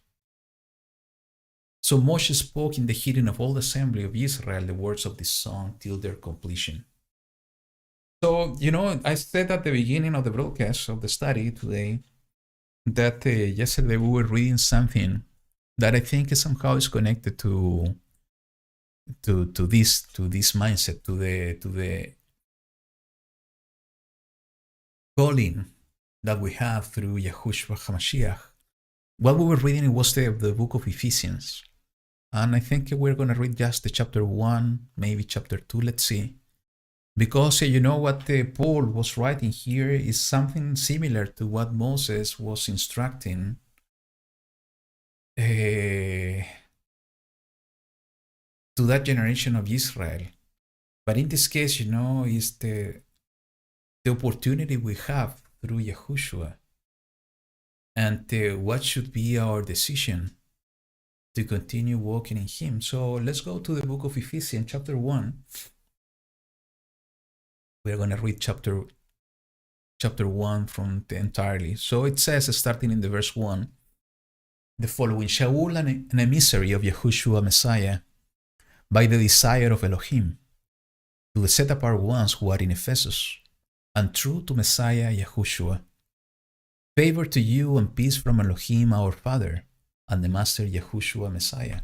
So Moshe spoke in the hearing of all the assembly of Israel the words of this song till their completion. So, you know, I said at the beginning of the broadcast of the study today that yesterday we were reading something that I think somehow is connected to this mindset, to the calling that we have through Yahushua HaMashiach. What we were reading was the book of Ephesians. And I think we're going to read just the chapter 1, maybe chapter 2, let's see. Because you know what Paul was writing here is something similar to what Moses was instructing to that generation of Israel. But in this case, you know, is the opportunity we have through Yahushua, and what should be our decision to continue walking in him. So let's go to the book of Ephesians, chapter 1. We're going to read chapter 1 from the entirely. So it says, starting in the verse 1, the following: Shaul, an emissary of Yahushua Messiah, by the desire of Elohim, to the set apart ones who are in Ephesus, and true to Messiah Yahushua. Favor to you and peace from Elohim our Father, and the Master Yahushua Messiah.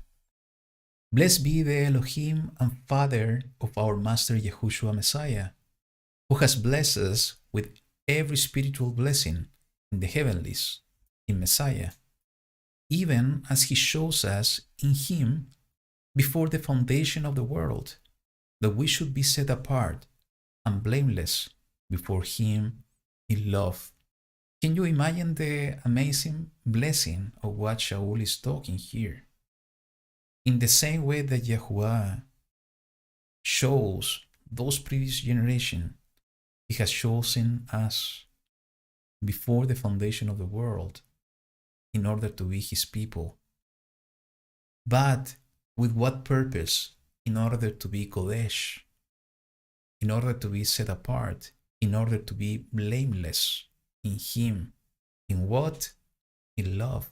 Blessed be the Elohim and Father of our Master Yahushua Messiah, who has blessed us with every spiritual blessing in the heavenlies, in Messiah, even as he shows us in him before the foundation of the world, that we should be set apart and blameless before him in love. Can you imagine the amazing blessing of what Shaul is talking here? In the same way that YaHuWaH shows those previous generations, he has chosen us before the foundation of the world in order to be his people. But with what purpose? In order to be Kodesh, in order to be set apart, in order to be blameless in him. In what? In love.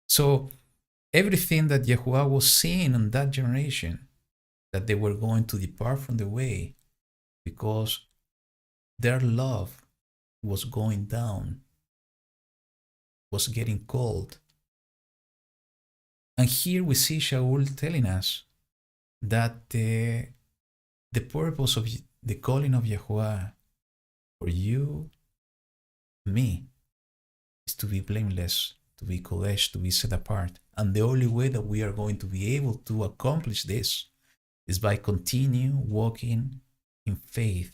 So everything that YaHuWaH was seeing in that generation, that they were going to depart from the way, because their love was going down, was getting cold. And here we see Shaul telling us that the purpose of the calling of YaHuWaH for you, me, is to be blameless, to be kodesh, to be set apart. And the only way that we are going to be able to accomplish this is by continue walking in faith,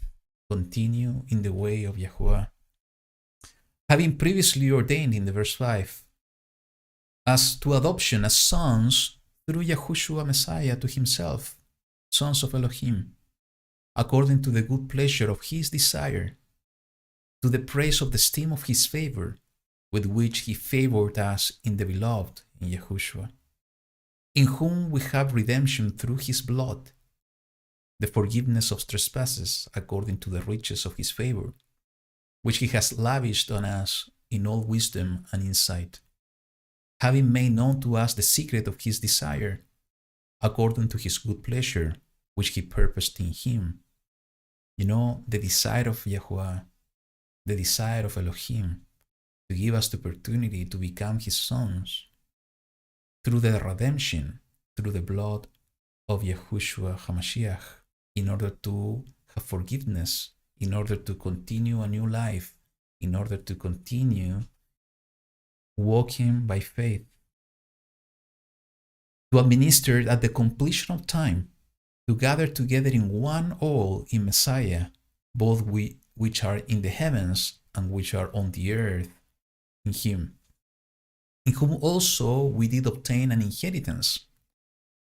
continue in the way of YaHuWaH. Having previously ordained in the verse 5, as to adoption as sons through Yahushua Messiah to himself, sons of Elohim, according to the good pleasure of his desire, to the praise of the esteem of his favor, with which he favored us in the beloved, in Yahushua, in whom we have redemption through his blood, the forgiveness of trespasses according to the riches of his favor, which he has lavished on us in all wisdom and insight, having made known to us the secret of his desire, according to his good pleasure, which he purposed in him. You know, the desire of YaHuWaH, the desire of Elohim, to give us the opportunity to become his sons through the redemption, through the blood of Yahushua HaMashiach, in order to have forgiveness, in order to continue a new life, in order to continue walking by faith, to administer at the completion of time, to gather together in one all in Messiah, both we which are in the heavens and which are on the earth, in him, in whom also we did obtain an inheritance,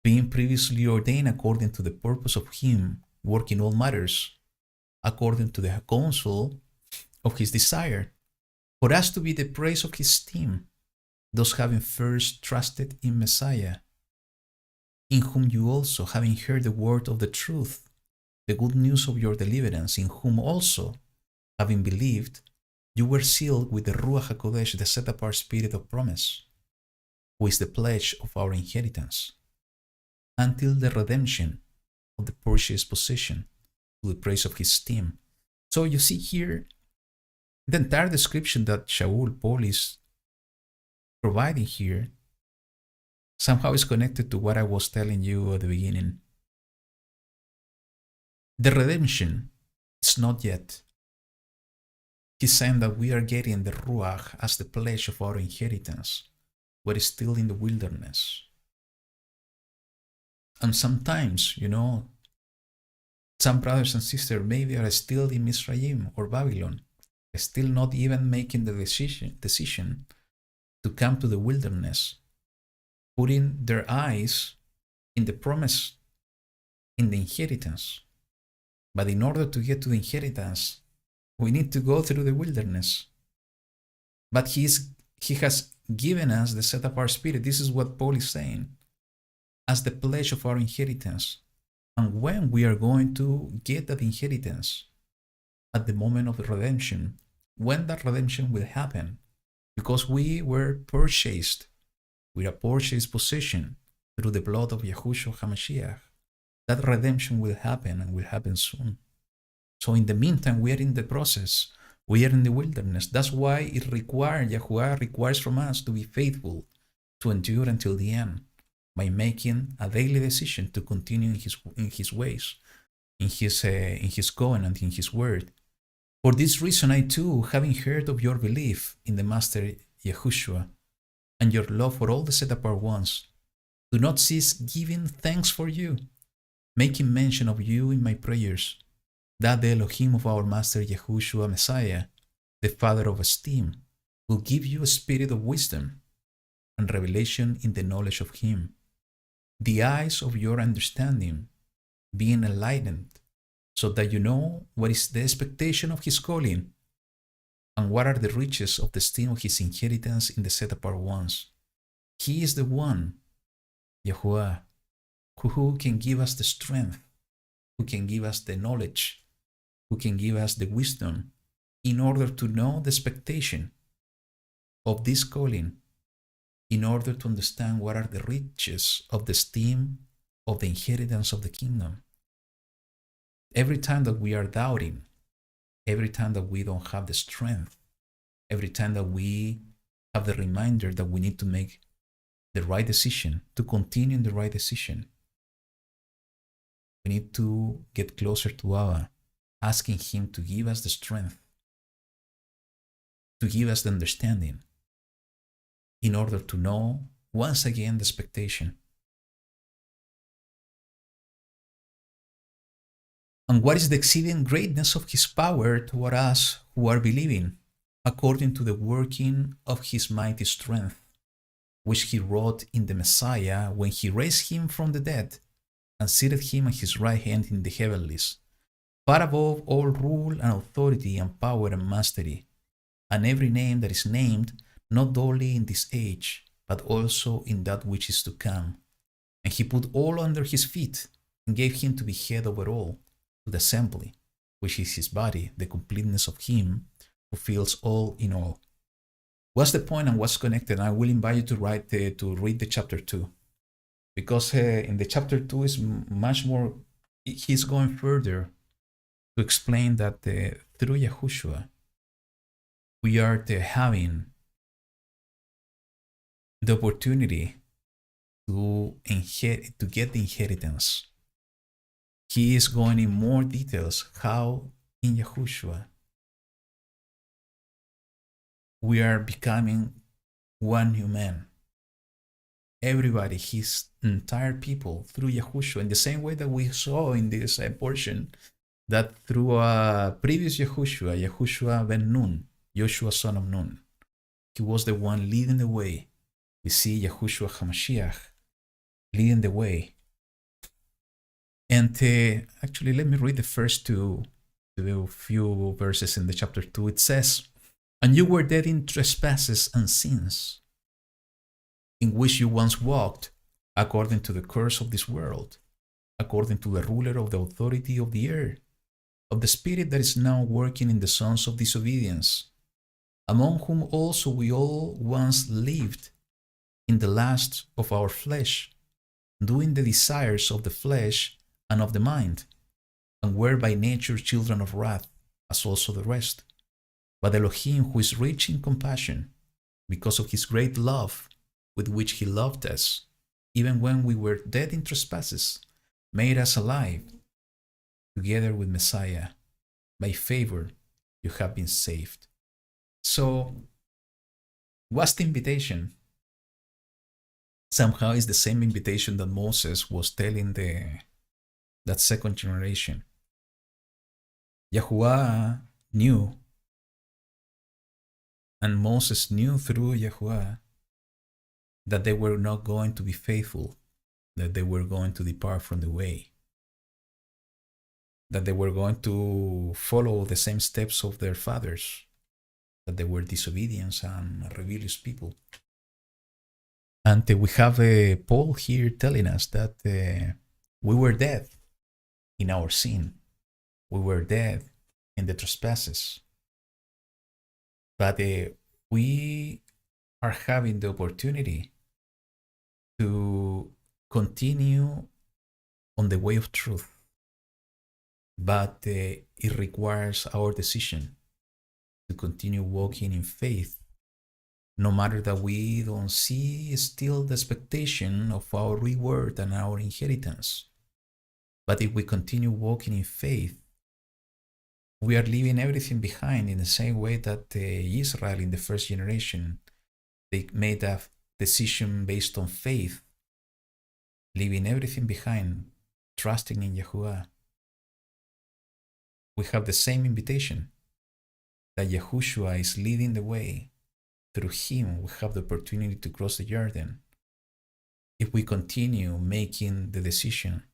being previously ordained according to the purpose of him, working all matters, according to the counsel of his desire, for us to be the praise of his esteem, thus having first trusted in Messiah, in whom you also, having heard the word of the truth, the good news of your deliverance, in whom also, having believed, you were sealed with the Ruach HaKodesh, the set-apart spirit of promise, who is the pledge of our inheritance, until the redemption of the purchased possession, to the praise of his esteem. So you see here, the entire description that Paul is providing here somehow is connected to what I was telling you at the beginning. The redemption is not yet. He's saying that we are getting the Ruach as the pledge of our inheritance. We're still in the wilderness. And sometimes, some brothers and sisters maybe are still in Mizraim or Babylon, still not even making the decision to come to the wilderness, putting their eyes in the promise, in the inheritance. But in order to get to the inheritance, we need to go through the wilderness. But he has given us the set-apart spirit. This is what Paul is saying, as the pledge of our inheritance. And when we are going to get that inheritance, at the moment of redemption, when that redemption will happen, because we were purchased with a purchased possession through the blood of Yahushua HaMashiach, that redemption will happen and will happen soon. So in the meantime, we are in the process. We are in the wilderness. That's why YaHuWaH requires from us to be faithful, to endure until the end, by making a daily decision to continue in his ways, in his covenant, in his word. For this reason, I too, having heard of your belief in the Master Yahushua and your love for all the set-apart ones, do not cease giving thanks for you, making mention of you in my prayers, that the Elohim of our Master Yahushua Messiah, the Father of esteem, will give you a spirit of wisdom and revelation in the knowledge of him, the eyes of your understanding being enlightened, so that you know what is the expectation of his calling, and what are the riches of the esteem of his inheritance in the set-apart ones. He is the one, YaHuWaH, who can give us the strength, who can give us the knowledge, who can give us the wisdom in order to know the expectation of this calling, in order to understand what are the riches of the esteem of the inheritance of the kingdom. Every time that we are doubting, every time that we don't have the strength, every time that we have the reminder that we need to make the right decision, to continue in the right decision, we need to get closer to YaHuWaH, asking Him to give us the strength, to give us the understanding, in order to know once again the expectation. And what is the exceeding greatness of His power toward us who are believing, according to the working of His mighty strength, which He wrought in the Messiah when He raised Him from the dead and seated Him at His right hand in the heavenlies, far above all rule and authority and power and mastery, and every name that is named, not only in this age, but also in that which is to come. And He put all under His feet, and gave Him to be head over all, to the assembly, which is His body, the completeness of Him who fills all in all. What's the point and what's connected? I will invite you to read the chapter 2, because in the chapter 2 is much more. He's going further to explain that through Yahushua we are having the opportunity to get the inheritance. He is going in more details how in Yahushua we are becoming one new man. Everybody, His entire people, through Yahushua, in the same way that we saw in this portion, that through a previous Yahushua ben Nun, Joshua son of Nun, he was the one leading the way. We see Yahushua HaMashiach leading the way. And actually, let me read the first few verses in the chapter 2. It says, "And you were dead in trespasses and sins, in which you once walked, according to the course of this world, according to the ruler of the authority of the air, of the spirit that is now working in the sons of disobedience, among whom also we all once lived in the lust of our flesh, doing the desires of the flesh and of the mind, and were by nature children of wrath, as also the rest. But Elohim, who is rich in compassion, because of His great love with which He loved us, even when we were dead in trespasses, made us alive together with Messiah. By favor you have been saved." So, what's the invitation? Somehow it's the same invitation that Moses was telling that second generation. YaHuWaH knew, and Moses knew through YaHuWaH, that they were not going to be faithful, that they were going to depart from the way, that they were going to follow the same steps of their fathers, that they were disobedient and rebellious people. And we have Paul here telling us that we were dead in our sin. We were dead in the trespasses. But we are having the opportunity to continue on the way of truth. But it requires our decision to continue walking in faith, no matter that we don't see still the expectation of our reward and our inheritance. But if we continue walking in faith, we are leaving everything behind, in the same way that Israel in the first generation, they made a decision based on faith, leaving everything behind, trusting in YaHuWaH. We have the same invitation, that Yahushua is leading the way. Through Him, we have the opportunity to cross the Jordan. If we continue making the decision,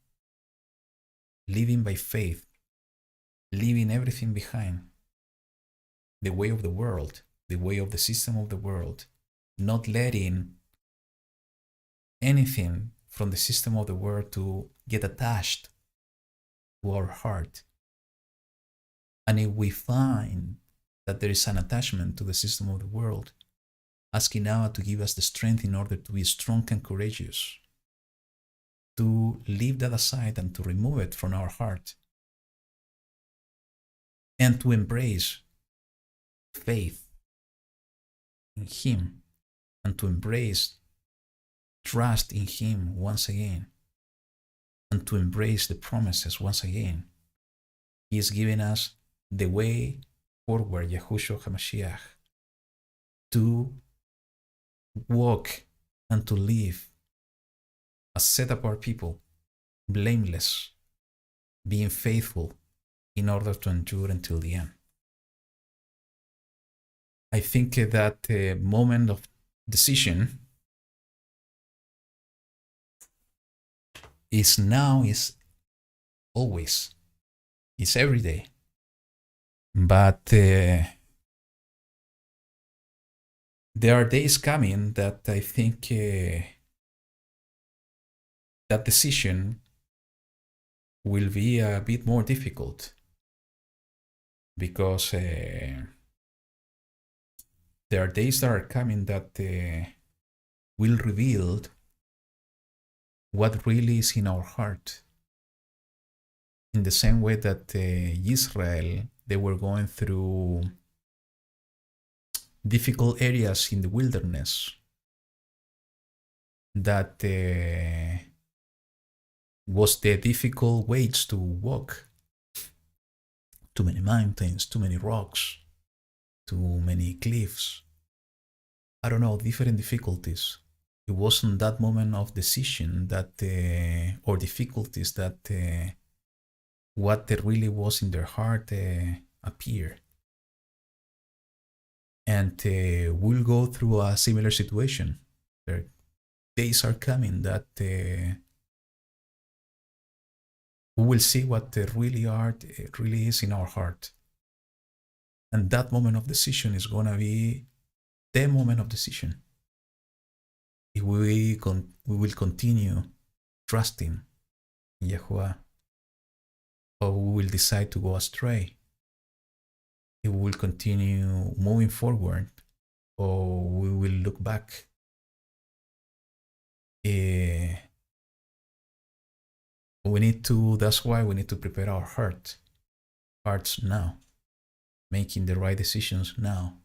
living by faith, leaving everything behind, the way of the world, the way of the system of the world, not letting anything from the system of the world to get attached to our heart. And if we find that there is an attachment to the system of the world, asking YaHuWaH to give us the strength in order to be strong and courageous, to leave that aside and to remove it from our heart, and to embrace faith in Him, and to embrace trust in Him once again, and to embrace the promises once again. He is giving us the way forward, Yahushua HaMashiach, to walk and to live as set apart people, blameless, being faithful in order to endure until the end. I think that moment of decision is now, is always, is every day. But there are days coming that I think that decision will be a bit more difficult, because there are days that are coming that will reveal what really is in our heart. In the same way that Israel, they were going through difficult areas in the wilderness, that was the difficult ways to walk. Too many mountains, too many rocks, too many cliffs. I don't know, different difficulties. It wasn't that moment of decision that, or difficulties that what there really was in their heart appear. And we'll go through a similar situation. There days are coming that we will see what really is in our heart. And that moment of decision is going to be the moment of decision. If we will continue trusting in YaHuWaH, or we will decide to go astray. If we will continue moving forward, or we will look back. That's why we need to prepare our hearts now, making the right decisions now,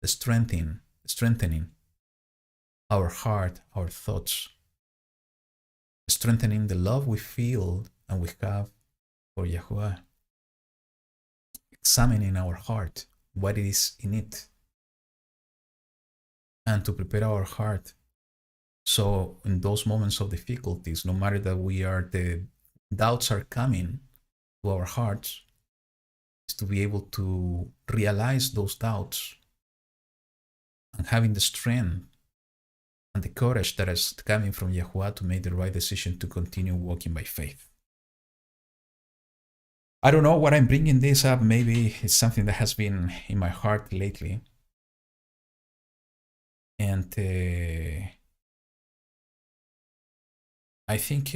strengthening our heart, our thoughts, strengthening the love we feel and we have for YaHuWaH, examining our heart, what is in it, and to prepare our heart. So in those moments of difficulties, no matter that the doubts are coming to our hearts, is to be able to realize those doubts and having the strength and the courage that is coming from YaHuWaH to make the right decision to continue walking by faith. I don't know what I'm bringing this up. Maybe it's something that has been in my heart lately. And I think,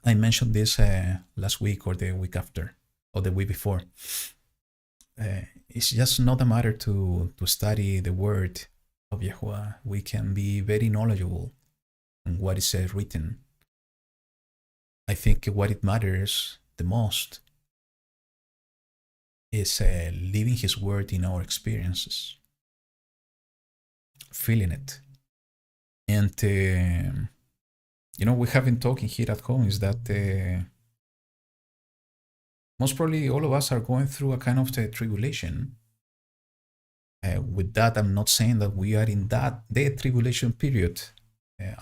I mentioned this last week or the week after or the week before. It's just not a matter to study the word of YaHuWaH. We can be very knowledgeable on what is written. I think what it matters the most is living His word in our experiences, feeling it. And, we have been talking here at home is that most probably all of us are going through a kind of tribulation. With that, I'm not saying that we are in the tribulation period.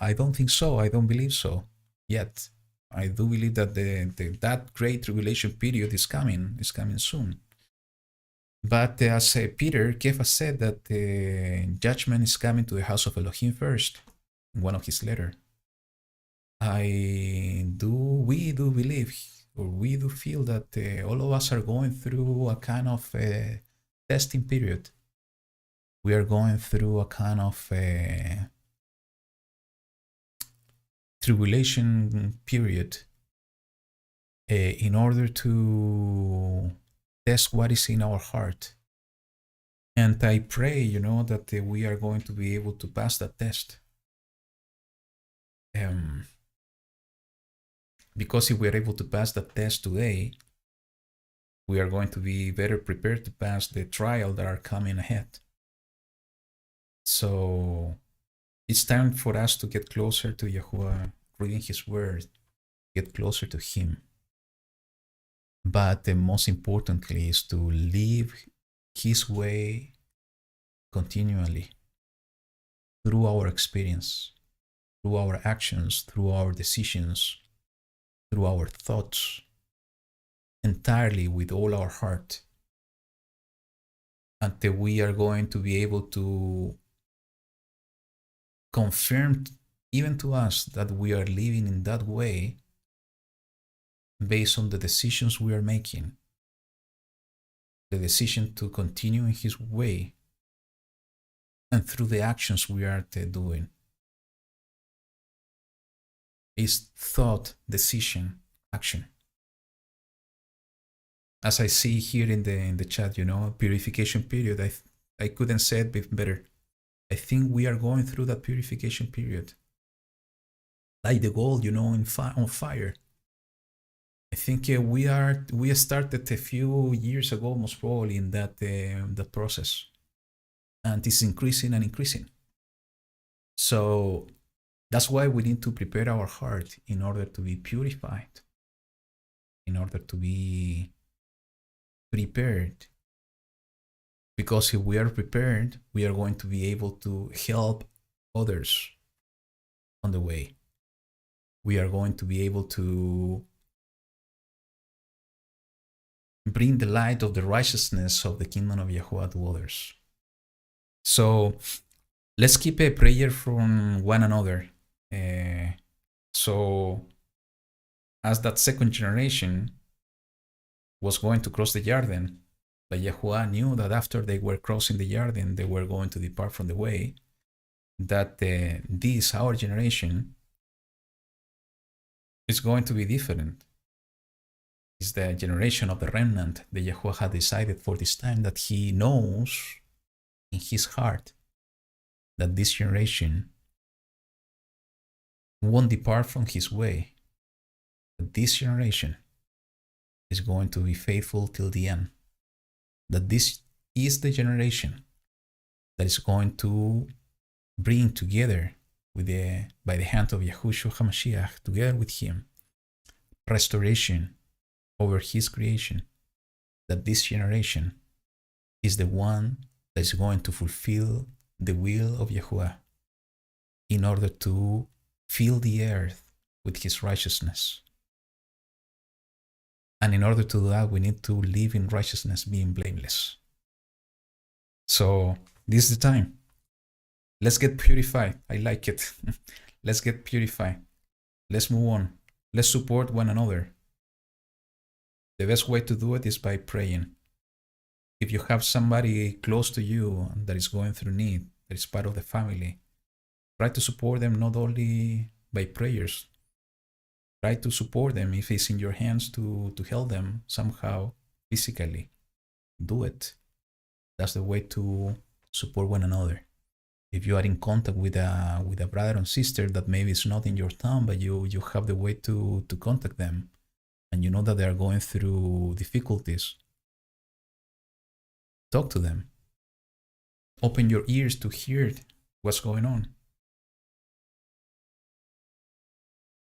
I don't think so. I don't believe so yet. I do believe that that great tribulation period is coming soon. But as Peter Kepha said, that judgment is coming to the house of Elohim first in one of his letters. We do believe, or we do feel that all of us are going through a kind of testing period. We are going through a kind of tribulation period in order to test what is in our heart. And I pray, that we are going to be able to pass that test. Because if we are able to pass that test today, we are going to be better prepared to pass the trial that are coming ahead. So it's time for us to get closer to YaHuWaH, reading His Word, get closer to Him. But the most importantly is to live His way continually through our experience, through our actions, through our decisions, through our thoughts, entirely with all our heart, until we are going to be able to confirm even to us that we are living in that way based on the decisions we are making, the decision to continue in His way, and through the actions we are doing. It's thought, decision, action. As I see here in the chat, purification period, I couldn't say it better. I think we are going through that purification period. Like the gold, on fire. I think we started a few years ago, most probably, in that process. And it's increasing and increasing. So that's why we need to prepare our heart in order to be purified, in order to be prepared. Because if we are prepared, we are going to be able to help others on the way. We are going to be able to bring the light of the righteousness of the kingdom of YaHuWaH to others. So let's keep a prayer from one another. So as that second generation was going to cross the Jordan, but YaHuWaH knew that after they were crossing the Jordan, they were going to depart from the way, that this, our generation, is going to be different. It's the generation of the remnant that YaHuWaH had decided for this time, that He knows in His heart that this generation won't depart from His way. But this generation is going to be faithful till the end. That this is the generation that is going to bring together by the hand of Yahushua HaMashiach, together with Him, restoration over His creation. That this generation is the one that is going to fulfill the will of YaHuWaH in order to fill the earth with His righteousness. And in order to do that, we need to live in righteousness, being blameless. So this is the time. Let's get purified. I like it. Let's get purified. Let's move on. Let's support one another. The best way to do it is by praying. If you have somebody close to you that is going through need, that is part of the family, try to support them not only by prayers. Try to support them if it's in your hands to help them somehow physically. Do it. That's the way to support one another. If you are in contact with a brother or sister that maybe is not in your town, but you have the way to contact them, and you know that they are going through difficulties, talk to them. Open your ears to hear what's going on.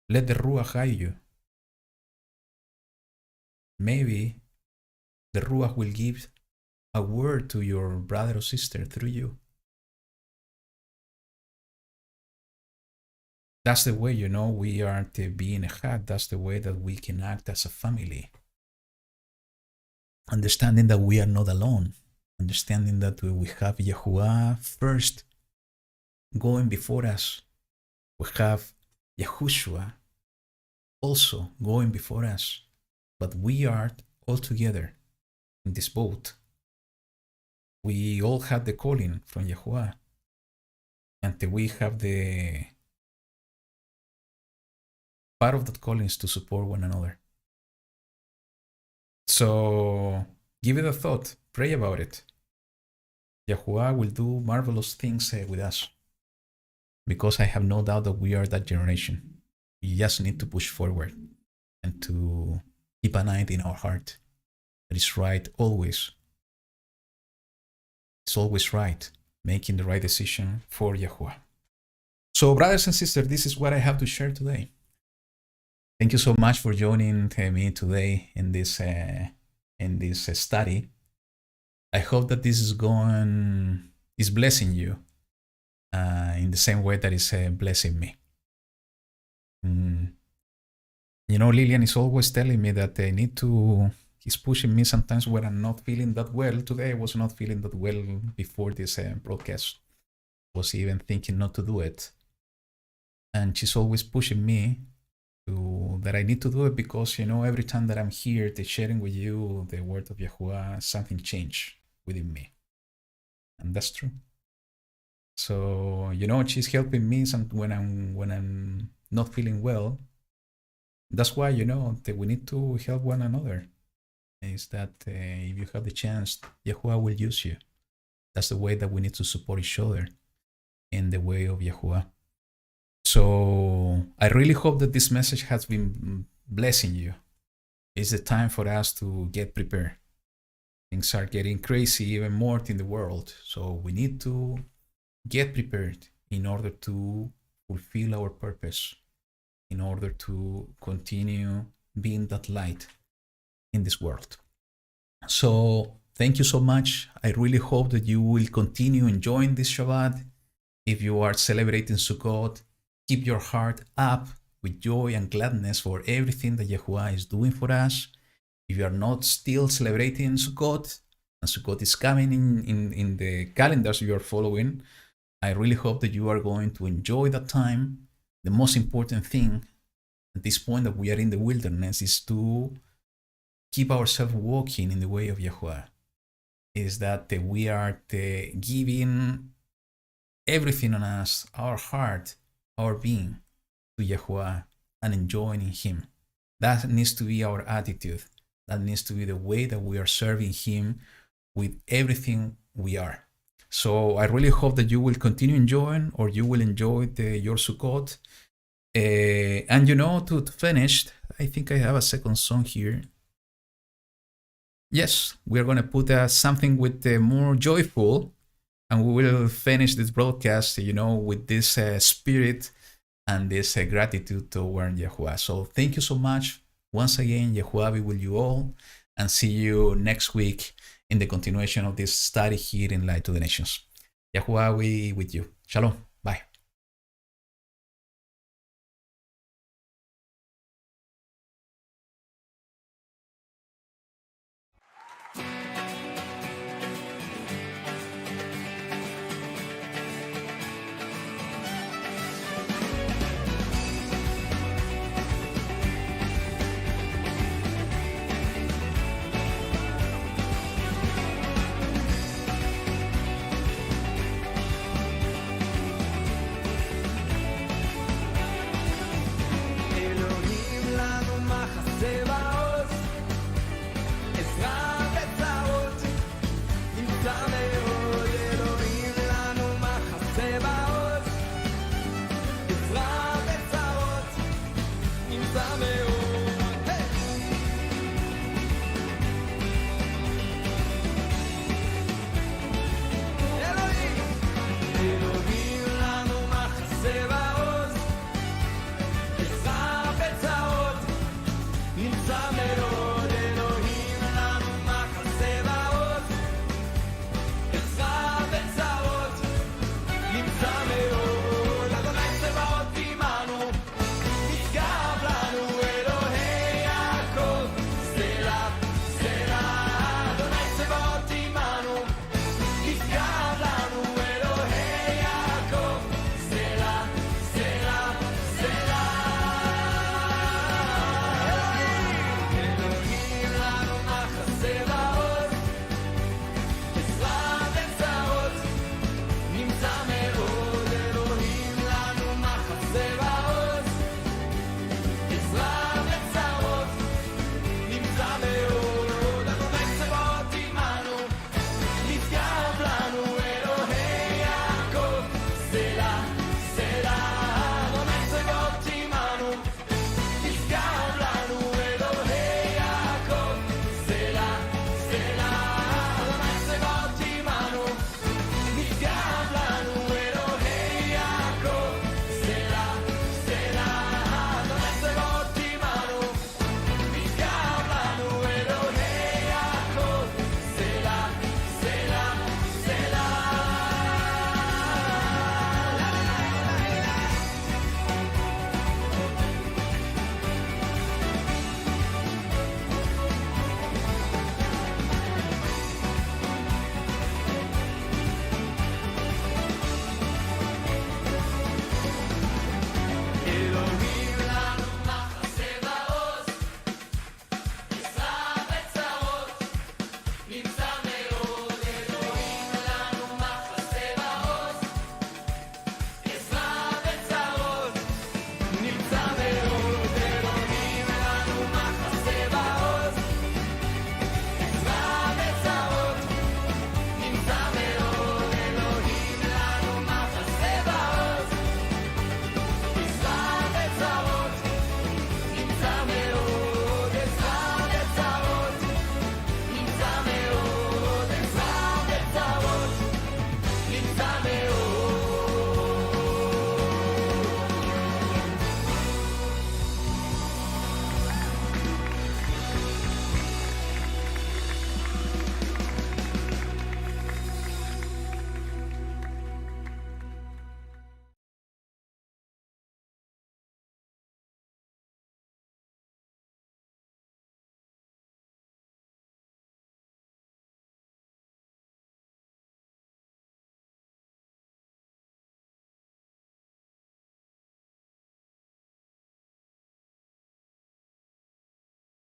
Let the Ruach guide you. Maybe the Ruach will give a word to your brother or sister through you. That's the way, we are to be in a Echad. That's the way that we can act as a family. Understanding that we are not alone. Understanding that we have YaHuWaH first going before us. We have Yahushua also going before us. But we are all together in this boat. We all have the calling from YaHuWaH. And we have the part of that calling is to support one another. So give it a thought. Pray about it. YaHuWaH will do marvelous things with us. Because I have no doubt that we are that generation. We just need to push forward and to keep an eye in our heart. that is right always. It's always right, making the right decision for YaHuWaH. So, brothers and sisters, this is what I have to share today. Thank you so much for joining me today in this study. I hope that this is blessing you in the same way that it's blessing me. You know, Lillian is always telling me that I need to. He's pushing me sometimes when I'm not feeling that well. Today I was not feeling that well before this broadcast. Was even thinking not to do it. And she's always pushing me that I need to do it because, you know, every time that I'm here, sharing with you the word of YaHuWaH, something changed within me. And that's true. So, you know, she's helping me when I'm not feeling well. That's why, you know, that we need to help one another. Is that if you have the chance, YaHuWaH will use you. That's the way that we need to support each other in the way of YaHuWaH. So I really hope that this message has been blessing you. It's the time for us to get prepared. Things are getting crazy even more in the world. So we need to get prepared in order to fulfill our purpose, in order to continue being that light in this world. So thank you so much. I really hope that you will continue enjoying this Shabbat. If you are celebrating Sukkot, keep your heart up with joy and gladness for everything that YaHuWaH is doing for us. If you are not still celebrating Sukkot, and Sukkot is coming in the calendars you are following, I really hope that you are going to enjoy that time. The most important thing at this point that we are in the wilderness is to keep ourselves walking in the way of YaHuWaH. Is that we are giving everything on us, our heart, our being, to YaHuWaH and enjoying in Him. That needs to be our attitude. That needs to be the way that we are serving Him with everything we are. So I really hope that you will continue enjoying, or you will enjoy your Sukkot. And you know, to finish, I think I have a second song here. Yes, we are going to put something with more joyful, and we will finish this broadcast, you know, with this spirit and this gratitude toward YaHuWaH. So thank you so much. Once again, YaHuWaH be with you all, and see you next week in the continuation of this study here in Light to the Nations. YaHuWaH be with you. Shalom.